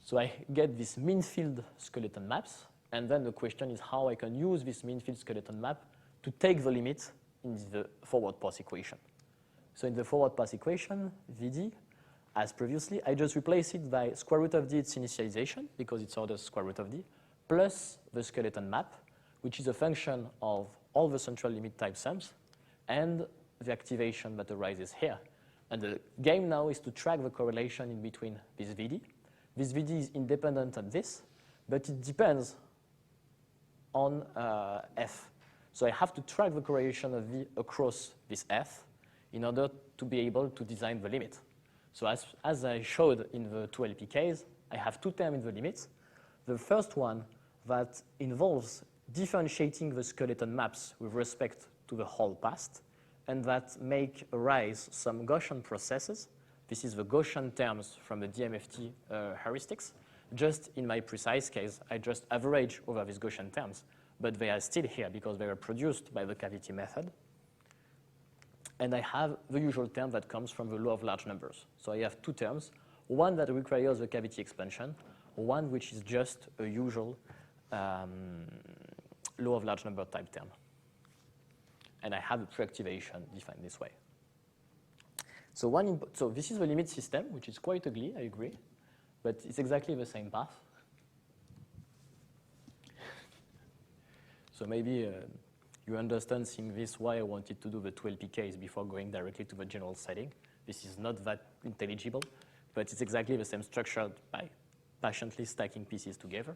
So I get this mean field skeleton maps, and then the question is how I can use this mean field skeleton map to take the limit in the forward pass equation. So in the forward pass equation, Vd, as previously, I just replace it by square root of d its initialization, because it's ordered square root of d, plus the skeleton map, which is a function of all the central limit type sums, and the activation that arises here. And the game now is to track the correlation in between this Vd. This Vd is independent of this, but it depends on f. So I have to track the correlation of V across this f in order to be able to design the limit. So as I showed in the two LPKs, I have two terms in the limit. The first one that involves differentiating the skeleton maps with respect to the whole past, and that make arise some Gaussian processes. This is the Gaussian terms from the DMFT heuristics. Just in my precise case, I just average over these Gaussian terms, but they are still here because they were produced by the cavity method. And I have the usual term that comes from the law of large numbers. So I have two terms, one that requires a cavity expansion, one which is just a usual law of large number type term. And I have a pre-activation defined this way. So, so this is the limit system, which is quite ugly, I agree, but it's exactly the same path. So maybe You understand seeing this why I wanted to do the 2LP case before going directly to the general setting. This is not that intelligible, but it's exactly the same structure by patiently stacking pieces together.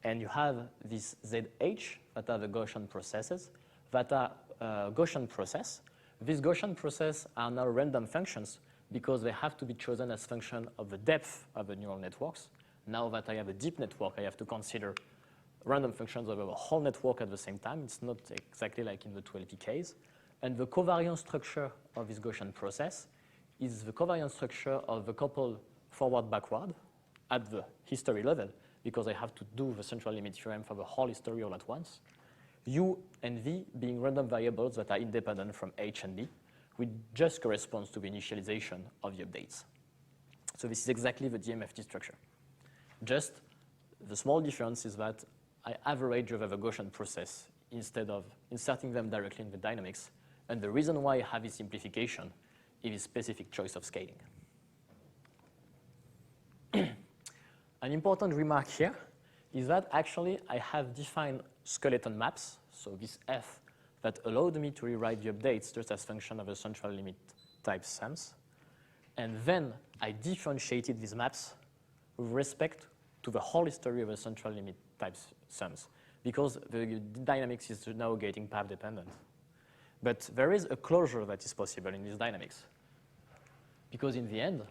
And you have this ZH that are the Gaussian processes that are Gaussian process. These Gaussian processes are now random functions because they have to be chosen as function of the depth of the neural networks. Now that I have a deep network, I have to consider random functions over the whole network at the same time. It's not exactly like in the 2LP case. And the covariance structure of this Gaussian process is the covariance structure of the couple forward-backward at the history level, because I have to do the central limit theorem for the whole history all at once. U and V being random variables that are independent from H and B, which just corresponds to the initialization of the updates. So this is exactly the DMFT structure. Just the small difference is that I average over the Gaussian process instead of inserting them directly in the dynamics. And the reason why I have this simplification is a specific choice of scaling. An important remark here is that actually I have defined skeleton maps, so this F, that allowed me to rewrite the updates just as function of a central limit type sums. And then I differentiated these maps with respect to the whole history of a central limit type sums, because the dynamics is now getting path dependent. But there is a closure that is possible in this dynamics. Because in the end,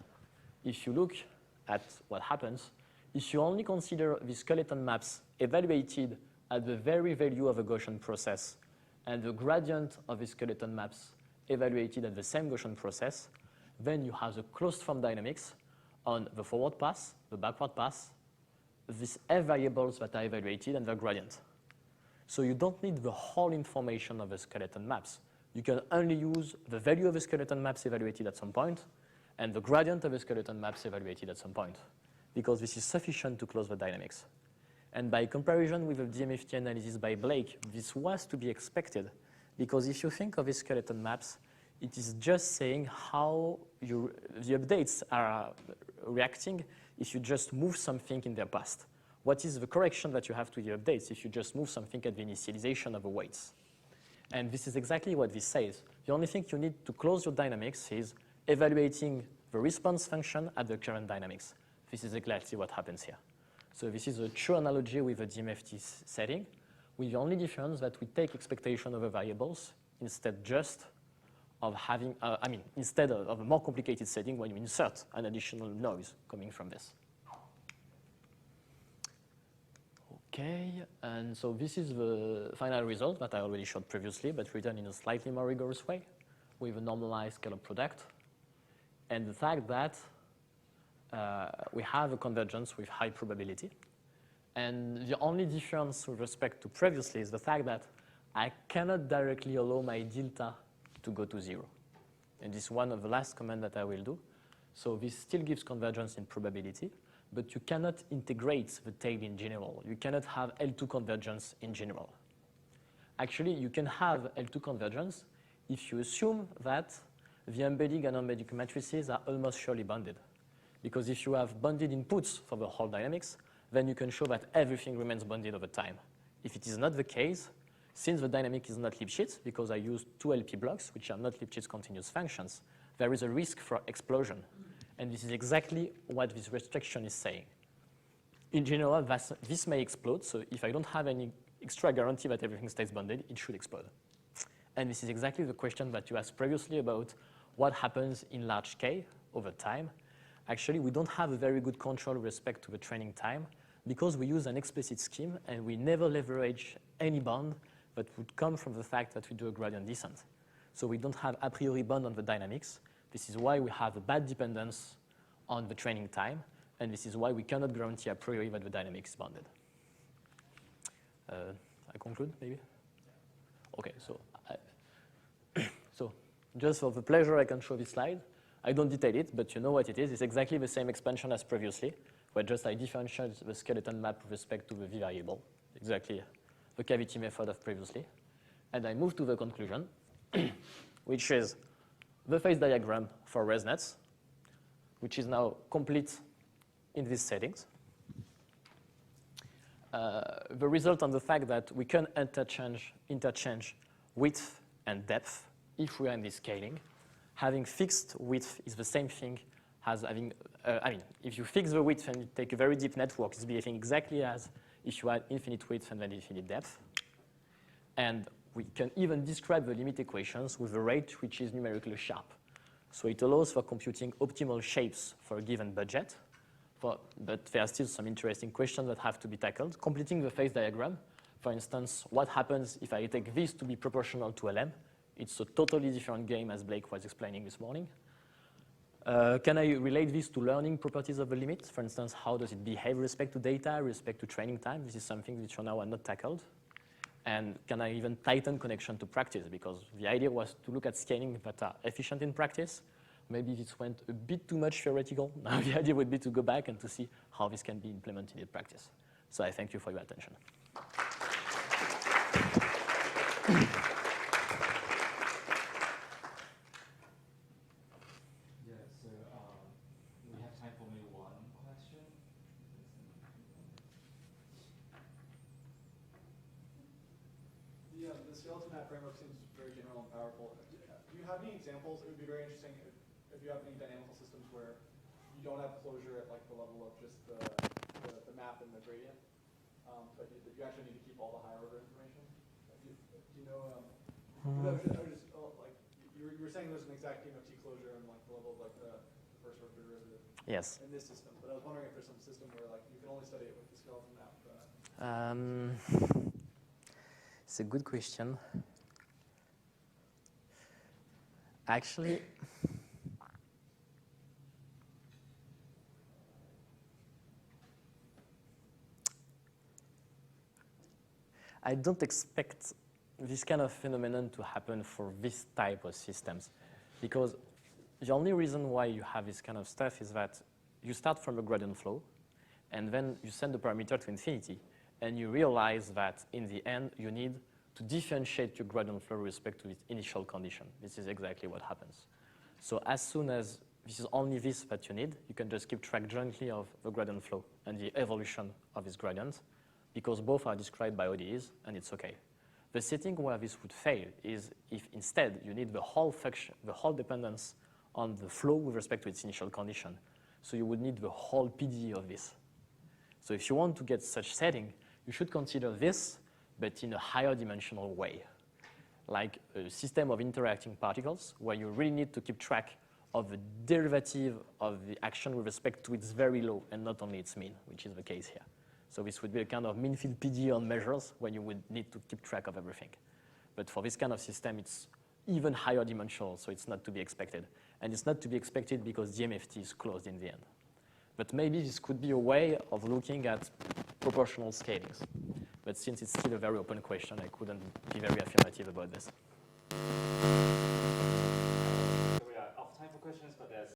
if you look at what happens, if you only consider the skeleton maps evaluated at the very value of a Gaussian process and the gradient of the skeleton maps evaluated at the same Gaussian process, then you have the closed form dynamics on the forward pass, the backward pass, these F variables that are evaluated and the gradient. So you don't need the whole information of the skeleton maps. You can only use the value of the skeleton maps evaluated at some point and the gradient of the skeleton maps evaluated at some point, because this is sufficient to close the dynamics. And by comparison with the DMFT analysis by Blake, this was to be expected, because if you think of the skeleton maps, it is just saying how the updates are reacting if you just move something in their past. What is the correction that you have to the updates if you just move something at the initialization of the weights? And this is exactly what this says. The only thing you need to close your dynamics is evaluating the response function at the current dynamics. This is exactly what happens here. So this is a true analogy with the DMFT setting, with the only difference that we take expectation over variables instead just of having, instead of a more complicated setting when you insert an additional noise coming from this. Okay, and so this is the final result that I already showed previously, but written in a slightly more rigorous way with a normalized scalar product. And the fact that we have a convergence with high probability. And the only difference with respect to previously is the fact that I cannot directly allow my delta to go to 0. And this is one of the last comments that I will do. So this still gives convergence in probability, but you cannot integrate the tail in general. You cannot have L2 convergence in general. Actually, you can have L2 convergence if you assume that the embedding and embedding matrices are almost surely bounded. Because if you have bounded inputs for the whole dynamics, then you can show that everything remains bounded over time. If it is not the case, since the dynamic is not Lipschitz, because I use 2 LP blocks, which are not Lipschitz continuous functions, there is a risk for explosion. And this is exactly what this restriction is saying. In general, this may explode, so if I don't have any extra guarantee that everything stays bounded, it should explode. And this is exactly the question that you asked previously about what happens in large K over time. Actually, we don't have a very good control with respect to the training time because we use an explicit scheme and we never leverage any bound that would come from the fact that we do a gradient descent. So we don't have a priori bound on the dynamics. This is why we have a bad dependence on the training time, and this is why we cannot guarantee a priori that the dynamics is bounded. I conclude, maybe? Okay, so just for the pleasure, I can show this slide. I don't detail it, but you know what it is. It's exactly the same expansion as previously, where just I differentiate the skeleton map with respect to the V variable, exactly the cavity method of previously. And I move to the conclusion, which is the phase diagram for ResNets, which is now complete in these settings. the result on the fact that we can interchange width and depth if we are in this scaling. Having fixed width is the same thing as having, if you fix the width and you take a very deep network, it's behaving exactly as if you had infinite width and then infinite depth. And we can even describe the limit equations with a rate which is numerically sharp. So it allows for computing optimal shapes for a given budget. But there are still some interesting questions that have to be tackled. Completing the phase diagram, for instance, what happens if I take this to be proportional to LM? It's a totally different game, as Blake was explaining this morning. Can I relate this to learning properties of the limit? For instance, how does it behave with respect to data, with respect to training time? This is something which for now are not tackled. And can I even tighten connection to practice? Because the idea was to look at scaling that are efficient in practice. Maybe this went a bit too much theoretical. Now the idea would be to go back and to see how this can be implemented in practice. So I thank you for your attention. Yeah, so we have time for maybe one question. The skeleton map framework seems very general and powerful. Do you have any examples? It would be very interesting if you have any dynamical systems where you don't have closure at like the level of just the map and the gradient, but you actually need to keep all the higher order information. Do you know? You were saying there's an exact MFT closure on like the level of like the first order derivative. Yes. In this system, but I was wondering if there's some system where like you can only study it with the skeleton map. It's a good question. Actually, I don't expect this kind of phenomenon to happen for this type of systems, because the only reason why you have this kind of stuff is that you start from a gradient flow, and then you send the parameter to infinity, and you realize that in the end you need to differentiate your gradient flow with respect to its initial condition. This is exactly what happens. So as soon as this is only this that you need, you can just keep track jointly of the gradient flow and the evolution of this gradient, because both are described by ODEs, and it's okay. The setting where this would fail is if instead you need the whole function, the whole dependence on the flow with respect to its initial condition. So you would need the whole PDE of this. So if you want to get such setting, you should consider this, but in a higher dimensional way, like a system of interacting particles where you really need to keep track of the derivative of the action with respect to its very low and not only its mean, which is the case here. So this would be a kind of mean field PDE on measures when you would need to keep track of everything. But for this kind of system, it's even higher dimensional, so it's not to be expected. And it's not to be expected because the MFT is closed in the end. But maybe this could be a way of looking at proportional scalings. But since it's still a very open question, I couldn't be very affirmative about this. We are off time for questions, but there's